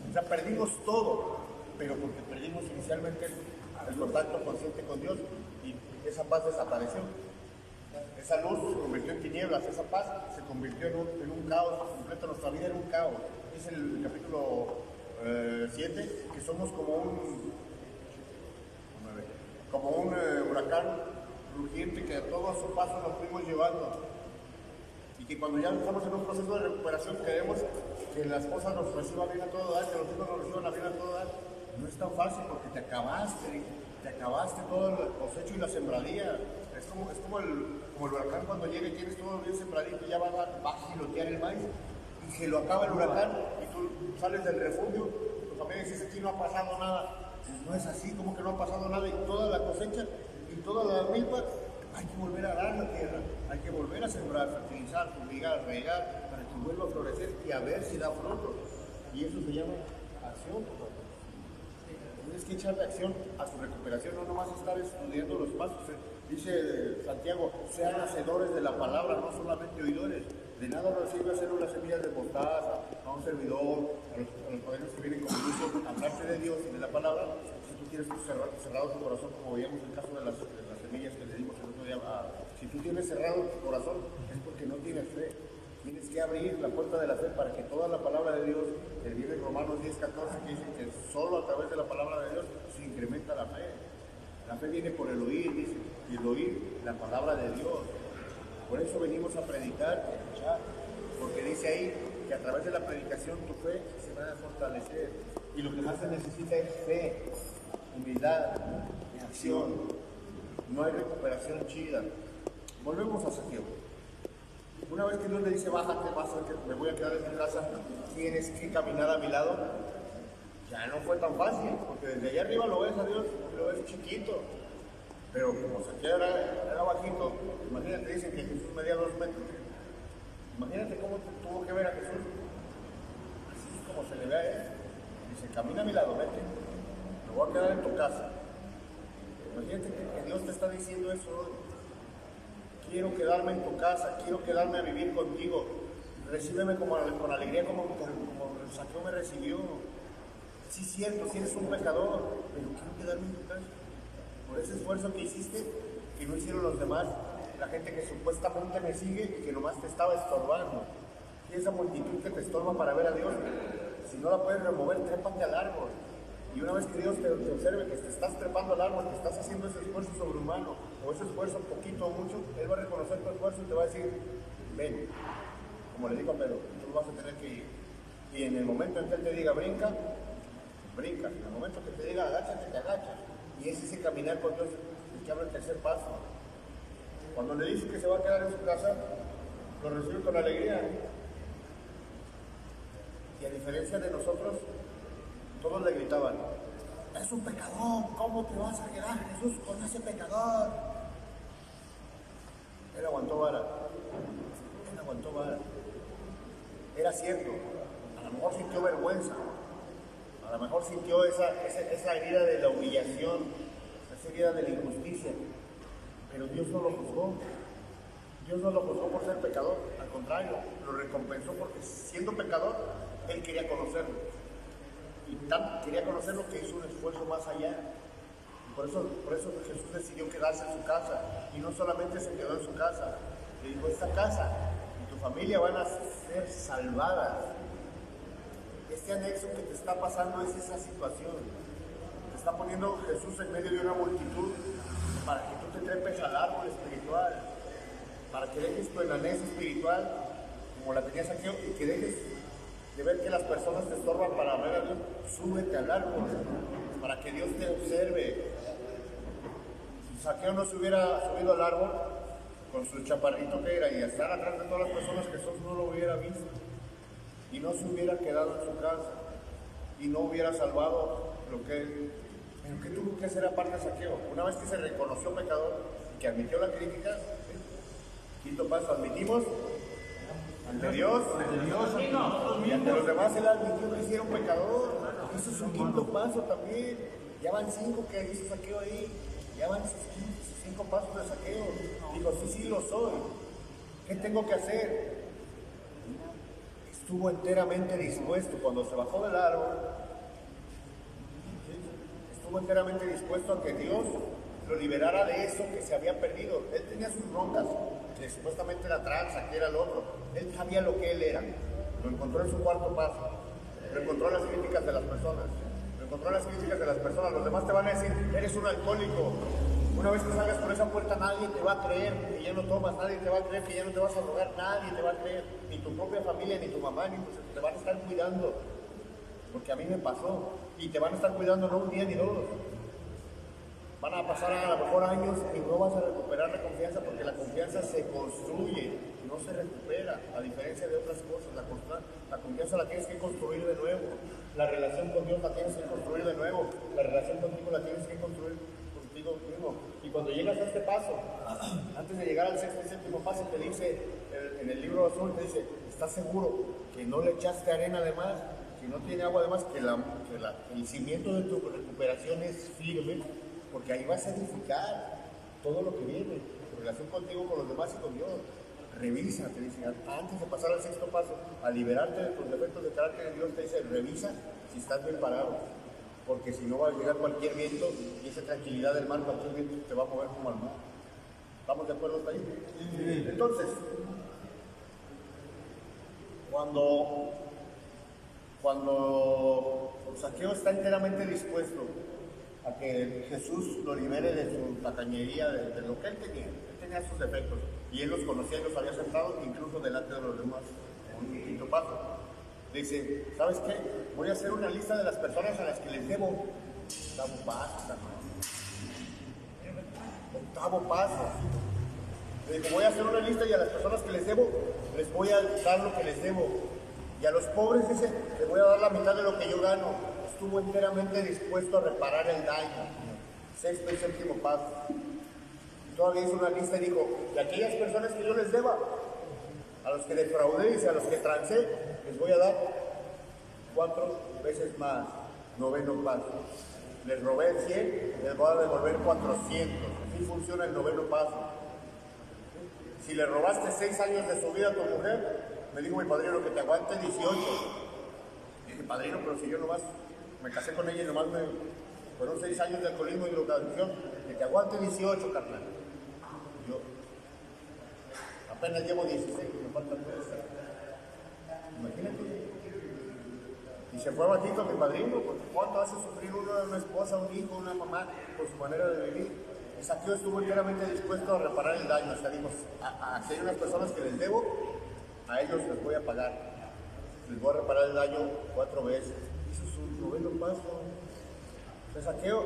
O sea, perdimos todo, pero porque perdimos inicialmente el contacto consciente con Dios y esa paz desapareció. Esa luz se convirtió en tinieblas, esa paz se convirtió en un caos completo, nuestra vida era un caos. Es el capítulo 7, que somos como un huracán rugiente que a todo a su paso nos fuimos llevando. Y que cuando ya estamos en un proceso de recuperación queremos que las cosas nos reciban bien a todo dar, que los hijos nos reciban bien a todo dar. No es tan fácil porque te acabaste todo el cosecho y la sembradía. Es como el huracán cuando llega y tienes todo bien sembradito, ya vas a gilotear el maíz y se lo acaba el huracán y tú sales del refugio, tu familia dice, aquí no ha pasado nada. Pues no es así, como que no ha pasado nada y toda la cosecha y toda la milpa hay que volver a dar la tierra, hay que volver a sembrar, fertilizar, fumigar, regar, para que vuelva a florecer y a ver si da fruto. Y eso se llama acción. Tienes que echarle acción a tu recuperación, no nomás estar estudiando los pasos. Dice Santiago, sean hacedores de la palabra, no solamente oidores. De nada nos sirve hacer unas semillas de mostaza a un servidor, a los padres que vienen con gusto, hablarte de Dios y de la palabra, si tú tienes cerrado tu corazón, como veíamos en el caso de las semillas que le dimos el otro día, si tú tienes cerrado tu corazón es porque no tienes fe. Tienes que abrir la puerta de la fe para que toda la palabra de Dios, que viene en Romanos 10:14, que dice que solo a través de la palabra de Dios se incrementa la fe. La fe viene por el oír, dice, y el oír la palabra de Dios. Por eso venimos a predicar y a escuchar, porque dice ahí que a través de la predicación tu fe se va a fortalecer. Y lo que más se necesita es fe, humildad, acción. No hay recuperación chida. Volvemos a Saqueo. Una vez que Dios le dice, bájate, que me voy a quedar en mi casa, tienes que caminar a mi lado. Ya no fue tan fácil, porque desde allá arriba lo ves a Dios, lo ves chiquito. Pero como Saqueo era bajito, imagínate, dicen que Jesús medía 2 metros. Imagínate cómo tuvo que ver a Jesús. Así es como se le ve a él. Dice, camina a mi lado, vete. Me voy a quedar en tu casa. Imagínate que Dios te está diciendo eso hoy. Quiero quedarme en tu casa, quiero quedarme a vivir contigo. Recíbeme con alegría como Saqueo me recibió. Sí, es cierto, si eres un pecador, pero quiero quedarme en tu casa. Por ese esfuerzo que hiciste, que no hicieron los demás, la gente que supuestamente me sigue y que nomás te estaba estorbando. Y esa multitud que te estorba para ver a Dios, si no la puedes remover, trépate al árbol. Y una vez que Dios te observe que te estás trepando al árbol, que estás haciendo ese esfuerzo sobrehumano, o ese esfuerzo poquito o mucho, Él va a reconocer tu esfuerzo y te va a decir, ven. Como le digo a Pedro, tú vas a tener que ir. Y en el momento en que Él te diga, brinca, brinca. En el momento que te diga, agáchate, te agachas. Y es ese caminar con Dios el que abre el tercer paso. Cuando le dice que se va a quedar en su casa, lo recibe con alegría. Y a diferencia de nosotros, todos le gritaban, es un pecador, ¿cómo te vas a quedar, Jesús, con ese pecador? Él aguantó vara. Él aguantó vara. Era cierto, a lo mejor sintió vergüenza, a lo mejor sintió esa herida de la humillación, esa herida de la injusticia, pero Dios no lo juzgó. Dios no lo juzgó por ser pecador, al contrario, lo recompensó porque siendo pecador, Él quería conocerlo. Y tanto quería conocerlo que hizo un esfuerzo más allá. Y por eso Jesús decidió quedarse en su casa. Y no solamente se quedó en su casa, le dijo, esta casa y tu familia van a ser salvadas. Este anexo que te está pasando es esa situación. Te está poniendo Jesús en medio de una multitud para que tú te trepes al árbol espiritual, para que dejes tu enanés espiritual como la tenía Saqueo y que dejes de ver que las personas te estorban para ver a Dios. Súbete al árbol para que Dios te observe. Si Saqueo no se hubiera subido al árbol con su chaparrito que era y estar atrás de todas las personas, Jesús no lo hubiera visto y no se hubiera quedado en su casa. y no hubiera salvado lo que él. Pero ¿qué tuvo que hacer aparte de Zaqueo? Una vez que se reconoció pecador y que admitió la crítica, quinto paso, admitimos ante Dios y ante los demás. Él admitió que hicieron pecador. Eso es un quinto paso también. Ya van 5 que hizo Zaqueo ahí. Ya van sus 5 pasos de Zaqueo. Dijo, sí, lo soy. ¿Qué tengo que hacer? Estuvo enteramente dispuesto cuando se bajó del árbol. Estuvo enteramente dispuesto a que Dios lo liberara de eso que se había perdido. Él tenía sus broncas, que supuestamente era tranza, que era el otro. Él sabía lo que él era. Lo encontró en su cuarto paso. Lo encontró en las críticas de las personas. Lo encontró en las críticas de las personas. Los demás te van a decir, eres un alcohólico. Una vez que salgas por esa puerta, nadie te va a creer que ya no tomas, nadie te va a creer que ya no te vas a drogar, nadie te va a creer, ni tu propia familia, ni tu mamá, ni te van a estar cuidando. Porque a mí me pasó. Y te van a estar cuidando no un día ni 2. Van a pasar a lo mejor años y no vas a recuperar la confianza, porque la confianza se construye, no se recupera, a diferencia de otras cosas. La confianza la tienes que construir de nuevo. La relación con Dios la tienes que construir de nuevo. La relación contigo la tienes que construir contigo mismo. Y cuando llegas a este paso, antes de llegar al sexto y séptimo paso, te dice, en el libro azul, te dice, ¿estás seguro que no le echaste arena de más? Que no tiene agua de más, que el cimiento de tu recuperación es firme, porque ahí vas a edificar todo lo que viene, tu relación contigo, con los demás y con Dios. Revisa, te dice, antes de pasar al sexto paso, a liberarte de tus defectos de carácter de Dios, te dice, revisa si estás bien parado, porque si no va a llegar cualquier viento y esa tranquilidad del mar, cualquier viento te va a mover como al mar. ¿Estamos de acuerdo hasta ahí? Sí. Entonces, cuando Zaqueo está enteramente dispuesto a que Jesús lo libere de su tacañería, de lo que él tenía sus defectos, y él los conocía y los había aceptado, incluso delante de los demás. Un quinto paso. Dice, ¿sabes qué? Voy a hacer una lista de las personas a las que les debo. Octavo paso, hermano. Octavo paso. Le digo, voy a hacer una lista y a las personas que les debo, les voy a dar lo que les debo. Y a los pobres, dice, les voy a dar la mitad de lo que yo gano. Estuvo enteramente dispuesto a reparar el daño. Sexto y séptimo paso. Y todavía hizo una lista y dijo, y aquellas personas que yo les deba, a los que defraudé, dice, a los que trancé, les voy a dar 4 veces más. Noveno paso. Les robé 100, les voy a devolver 400. Así funciona el noveno paso. Si le robaste 6 años de su vida a tu mujer, me dijo mi padrino que te aguante 18. Dije, padrino, pero si yo nomás me casé con ella y nomás fueron 6 años de alcoholismo y drogadicción, que te aguante 18, carnal. Yo apenas llevo 16, me faltan 3. Imagínate. Y se fue batito mi padrino, porque cuánto hace sufrir uno de una esposa, un hijo, una mamá, por su manera de vivir. Y Zaqueo estuvo enteramente dispuesto a reparar el daño. O sea, dijo, si hay unas personas que les debo, a ellos les voy a pagar. Les voy a reparar el daño 4 veces. Eso es un noveno paso. Entonces Zaqueo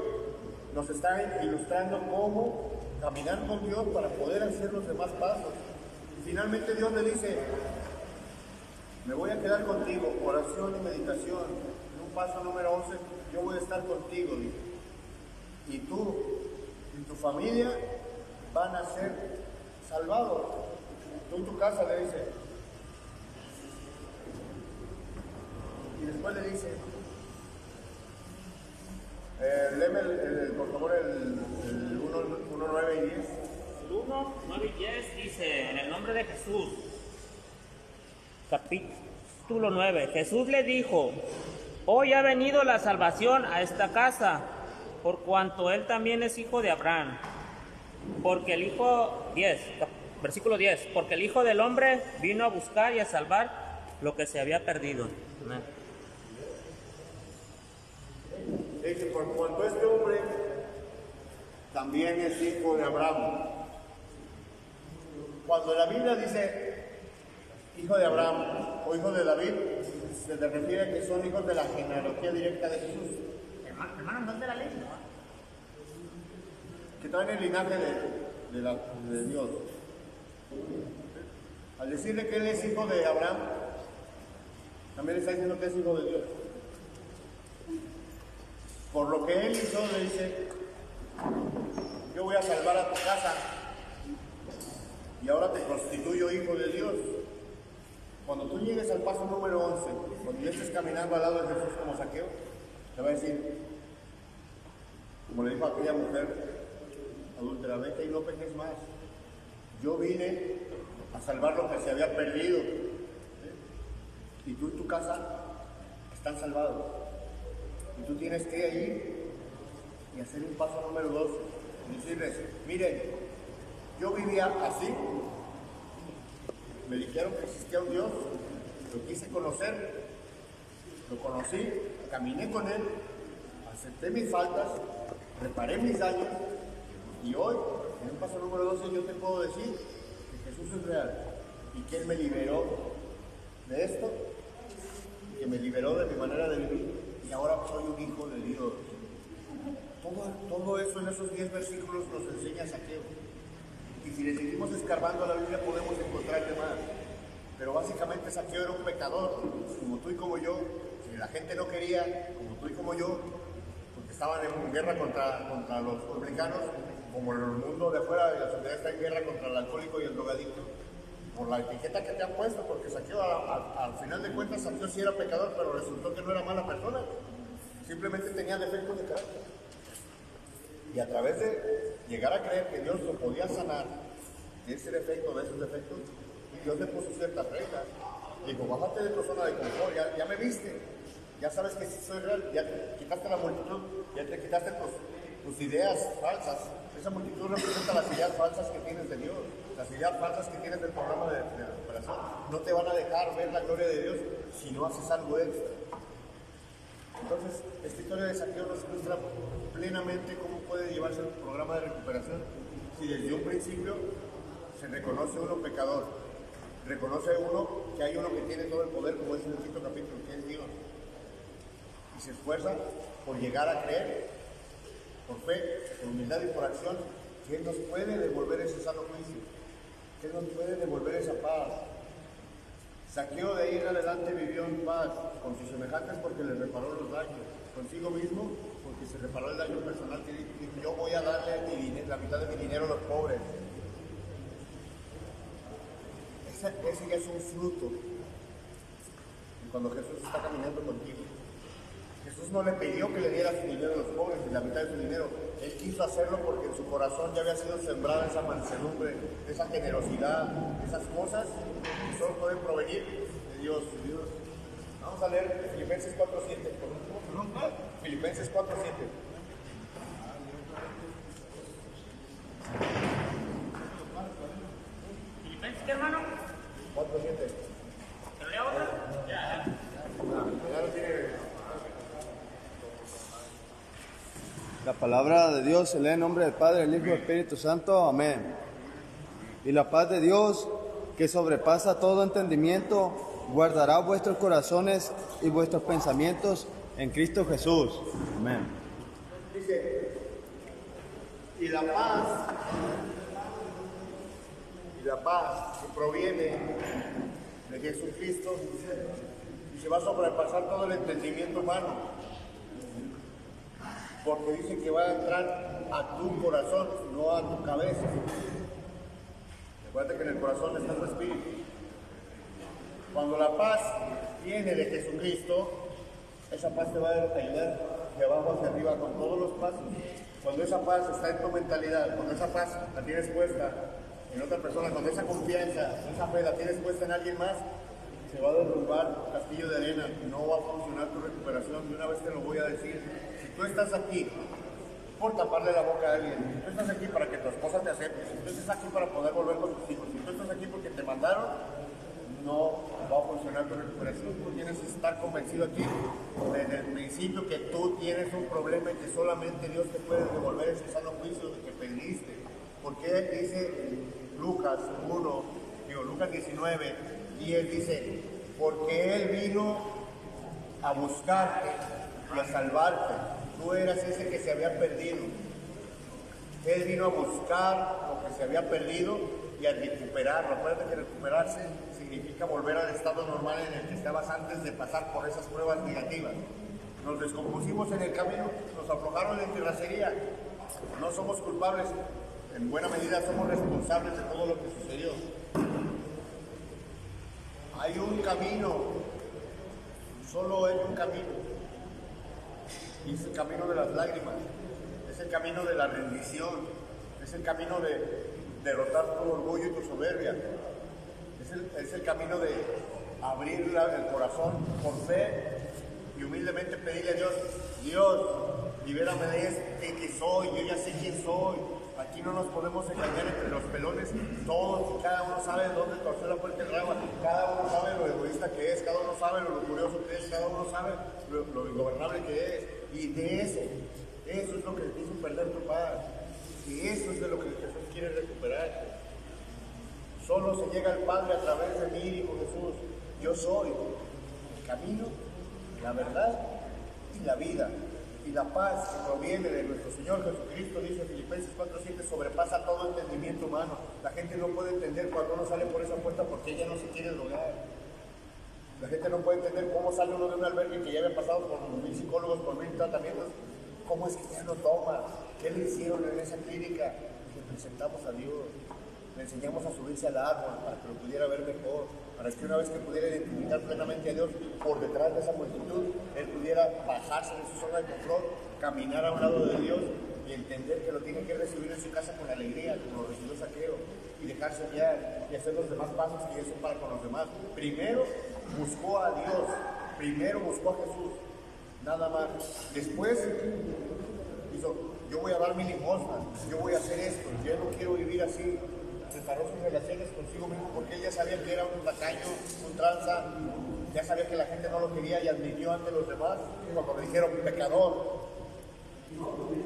nos está ilustrando cómo caminar con Dios para poder hacer los demás pasos. Y finalmente Dios le dice, me voy a quedar contigo, oración y meditación. En un paso número 11, yo voy a estar contigo, dice. Y tú y tu familia van a ser salvados. Tú y tu casa, le dice. Y después le dice, léeme por favor el 1, 9 y 10. El 1, 9 y 10 dice, en el nombre de Jesús, capítulo 9, Jesús le dijo, hoy ha venido la salvación a esta casa, por cuanto él también es hijo de Abraham. Porque el hijo, 10, versículo 10, porque el Hijo del Hombre vino a buscar y a salvar lo que se había perdido. Amén. Dice, por cuanto este hombre también es hijo de Abraham. Cuando la Biblia dice hijo de Abraham o hijo de David, se le refiere a que son hijos de la genealogía directa de Jesús. Hermano, ¿dónde la ley? Que traen el linaje de Dios. Al decirle que él es hijo de Abraham, también le está diciendo que es hijo de Dios. Por lo que él hizo, le dice, yo voy a salvar a tu casa y ahora te constituyo hijo de Dios. Cuando tú llegues al paso número 11, cuando ya estés caminando al lado de Jesús como Zaqueo, te va a decir, como le dijo a aquella mujer adúltera, vete y no peques más. Yo vine a salvar lo que se había perdido. Y tú y tu casa están salvados. Y tú tienes que ir y hacer un paso número 2. Y decirles, miren, yo vivía así. Me dijeron que existía un Dios. Lo quise conocer. Lo conocí. Caminé con Él. Acepté mis faltas. Reparé mis daños. Y hoy, en el paso número 12, yo te puedo decir que Jesús es real. Y que Él me liberó de esto. Que me liberó de mi manera de vivir. Y ahora soy un hijo de Dios. Todo eso en esos 10 versículos nos enseña Zaqueo. Y si le seguimos escarbando a la Biblia podemos encontrarle más. Pero básicamente Zaqueo era un pecador, como tú y como yo, que la gente no quería, como tú y como yo, porque estaban en guerra contra los publicanos, como el mundo de afuera de la sociedad está en guerra contra el alcohólico y el drogadicto, por la etiqueta que te han puesto, porque Zaqueo al final de cuentas Zaqueo sí era pecador, pero resultó que no era mala persona, simplemente tenía defectos de carácter. Y a través de llegar a creer que Dios lo podía sanar de ese defecto, de esos defectos, Dios le puso ciertas reglas. Dijo, bájate de tu zona de confort, ya me viste, ya sabes que sí soy real, ya te quitaste la multitud, ya te quitaste tus ideas falsas. Esa multitud representa las ideas falsas que tienes de Dios, las ideas falsas que tienes del programa de recuperación. No te van a dejar ver la gloria de Dios si no haces algo extra. Entonces, esta historia de Zaqueo nos muestra plenamente cómo puede llevarse el programa de recuperación si desde un principio se reconoce uno pecador, reconoce uno que hay uno que tiene todo el poder, como dice en el quinto capítulo, que es Dios, y se esfuerza por llegar a creer, por fe, por humildad y por acción, que Él nos puede devolver ese sano juicio, que Él nos puede devolver esa paz. Zaqueo de ahí en adelante vivió en paz con sus semejantes porque les reparó los daños, consigo mismo porque se reparó el daño personal que dijo, yo voy a darle la mitad de mi dinero a los pobres. Ese ya es un fruto de cuando Jesús está caminando contigo. Jesús no le pidió que le diera su dinero a los pobres y la mitad de su dinero. Él quiso hacerlo porque en su corazón ya había sido sembrada esa mansedumbre, esa generosidad, esas cosas que solo pueden provenir de Dios. Vamos a leer Filipenses 4:7. Filipenses 4:7. ¿Filipenses qué, hermano? 4:7. ¿Pero lea otra? Ya. Ya lo tiene. La palabra de Dios se lee en nombre del Padre, del Hijo y del Espíritu Santo. Amén. Y la paz de Dios, que sobrepasa todo entendimiento, guardará vuestros corazones y vuestros pensamientos en Cristo Jesús. Amén. Dice, y la paz que proviene de Jesucristo y se va a sobrepasar todo el entendimiento humano. Porque dice que va a entrar a tu corazón, no a tu cabeza. Recuerda que en el corazón está tu espíritu. Cuando la paz viene de Jesucristo, esa paz te va a ayudar de abajo hacia arriba con todos los pasos. Cuando esa paz está en tu mentalidad, cuando esa paz la tienes puesta en otra persona, cuando esa confianza, esa fe la tienes puesta en alguien más, se va a derrumbar un castillo de arena, no va a funcionar tu recuperación. De una vez te lo voy a decir. Si tú estás aquí por taparle la boca a alguien, si tú estás aquí para que tu esposa te acepte, si tú estás aquí para poder volver con tus hijos, si tú estás aquí porque te mandaron, no va a funcionar tu recuperación. Tú tienes que estar convencido aquí desde el principio que tú tienes un problema y que solamente Dios te puede devolver ese sano juicio que perdiste. Porque dice Lucas 19, y Él dice, porque Él vino a buscarte y a salvarte. Tú eras ese que se había perdido. Él vino a buscar lo que se había perdido y a recuperarlo. Acuérdate que recuperarse significa volver al estado normal en el que estabas antes de pasar por esas pruebas negativas. nos descompusimos en el camino, nos aflojaron en terracería. No somos culpables, en buena medida somos responsables de todo lo que sucedió. Hay un camino, solo hay un camino, y es el camino de las lágrimas, es el camino de la rendición, es el camino de derrotar tu orgullo y tu soberbia, es el camino de abrir el corazón por fe y humildemente pedirle a Dios, Dios, libérame de este que soy, yo ya sé quién soy. Aquí no nos podemos engañar entre los pelones, todos y cada uno sabe dónde torcer la puerta del rama, cada uno sabe lo egoísta que es, cada uno sabe lo curioso que es, cada uno sabe lo ingobernable que es, y de eso es lo que te hizo perder tu paz, y eso es de lo que Jesús quiere recuperar. Solo se llega al Padre a través de mí, dijo Jesús. Yo soy el camino, la verdad y la vida. Y la paz que proviene de nuestro Señor Jesucristo, dice Filipenses 4:7, sobrepasa todo entendimiento humano. La gente no puede entender cuando uno sale por esa puerta porque ella no se quiere drogar. La gente no puede entender cómo sale uno de un albergue que ya había pasado por 1000 psicólogos, por 1000 tratamientos. ¿Cómo es que ya no toma? ¿Qué le hicieron en esa clínica? Le presentamos a Dios. Le enseñamos a subirse al árbol para que lo pudiera ver mejor, para que una vez que pudiera identificar plenamente a Dios por detrás de esa multitud, él pudiera bajarse de su zona de confort, caminar a un lado de Dios y entender que lo tiene que recibir en su casa con alegría, como lo recibió Zaqueo, y dejarse guiar y hacer los demás pasos que son para con los demás. Primero buscó a Dios, primero buscó a Jesús, nada más. Después hizo, yo voy a dar mi limosna, yo voy a hacer esto, yo no quiero vivir así. Preparó sus relaciones consigo mismo porque él ya sabía que era un tacaño, un tranza, ya sabía que la gente no lo quería y admitió ante los demás. Cuando le dijeron pecador,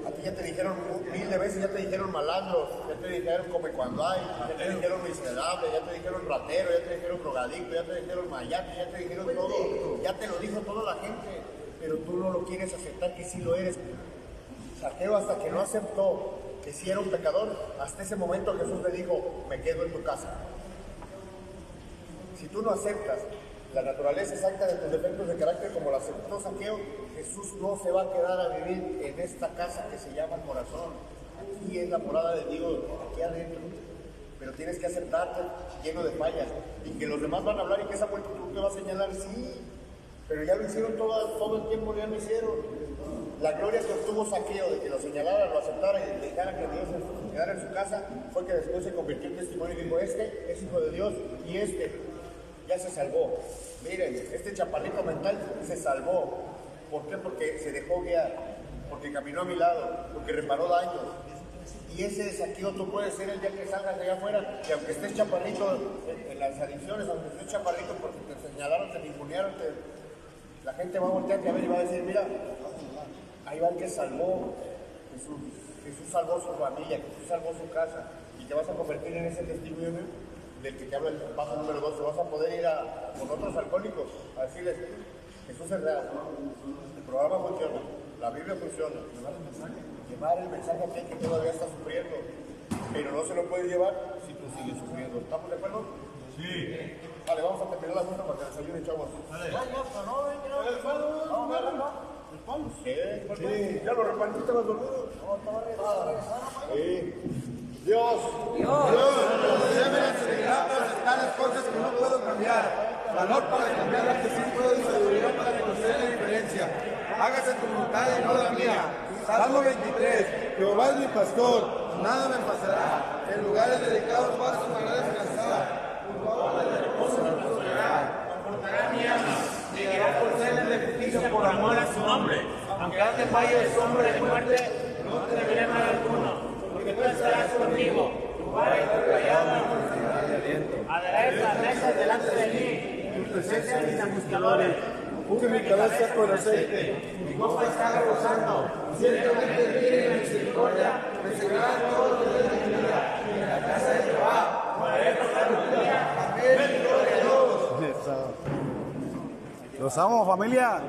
a ti ya te dijeron 1000 de veces, ya te dijeron malandro, ya te dijeron come cuando hay, ya te dijeron miserable, ya te dijeron ratero, ya te dijeron drogadicto, ya te dijeron mayate, ya te dijeron todo, ya te lo dijo toda la gente, pero tú no lo quieres aceptar que sí lo eres. Zaqueo, hasta que no aceptó que si era un pecador, hasta ese momento Jesús le dijo, me quedo en tu casa. Si tú no aceptas la naturaleza exacta de tus defectos de carácter como la aceptó Zaqueo, Jesús no se va a quedar a vivir en esta casa que se llama corazón. Aquí es la morada de Dios, aquí adentro. Pero tienes que aceptarte lleno de fallas y que los demás van a hablar y que esa multitud te va a señalar, sí, pero ya lo hicieron todo el tiempo, ya lo hicieron. La gloria que obtuvo Zaqueo de que lo señalara, lo aceptara y dejara que Dios se quedara en su casa, fue que después se convirtió en testimonio y dijo, este es hijo de Dios y este ya se salvó. Miren, este chaparrito mental se salvó. ¿Por qué? Porque se dejó guiar, porque caminó a mi lado, porque reparó daños. Y ese Zaqueo tú puedes ser el día que salgas de allá afuera, y aunque estés chaparrito en las adicciones, aunque estés chaparrito porque te señalaron, te ningunearon, la gente va a voltearte a ver y va a decir, mira, ahí va el que salvó Jesús. Jesús salvó su familia, Jesús salvó su casa. Y te vas a convertir en ese testimonio del que te habla el paso número 2. Te vas a poder ir con otros alcohólicos a decirles, Jesús es real. El programa funciona, la Biblia funciona. Llevar el mensaje a aquel que todavía está sufriendo. Pero no se lo puedes llevar si tú sigues sufriendo. ¿Estamos de acuerdo? Sí. Vale, vamos a terminar la junta para que desayune, chavos. Vale. Sí, ya lo repartiste, vas dormido. Sí. Dios nos debe la seguridad para aceptar las cosas que no puedo cambiar, valor para cambiar las que sí puedo y sabiduría para conocer la diferencia. Hágase tu voluntad y no la mía. Salmo 23. Jehová es mi pastor, nada me pasará. En lugares dedicados pasos me hará descansar. Confortará mi alma, me guiará por sendas de justicia por amor a su nombre. Aunque ande valle de sombra de muerte, no temeré mal alguno, porque tú estarás conmigo. Tu vara y tu callado aderezas mesas delante de mí, en presencia de mis angustiadores. Unge mi cabeza con aceite, mi copa está rebosando. Ciertamente mire mi misericordia, me seguirán todos los días de mi vida, y en la casa de Jehová moraré por la vida. Amén, gloria a Dios. Los amo, familia.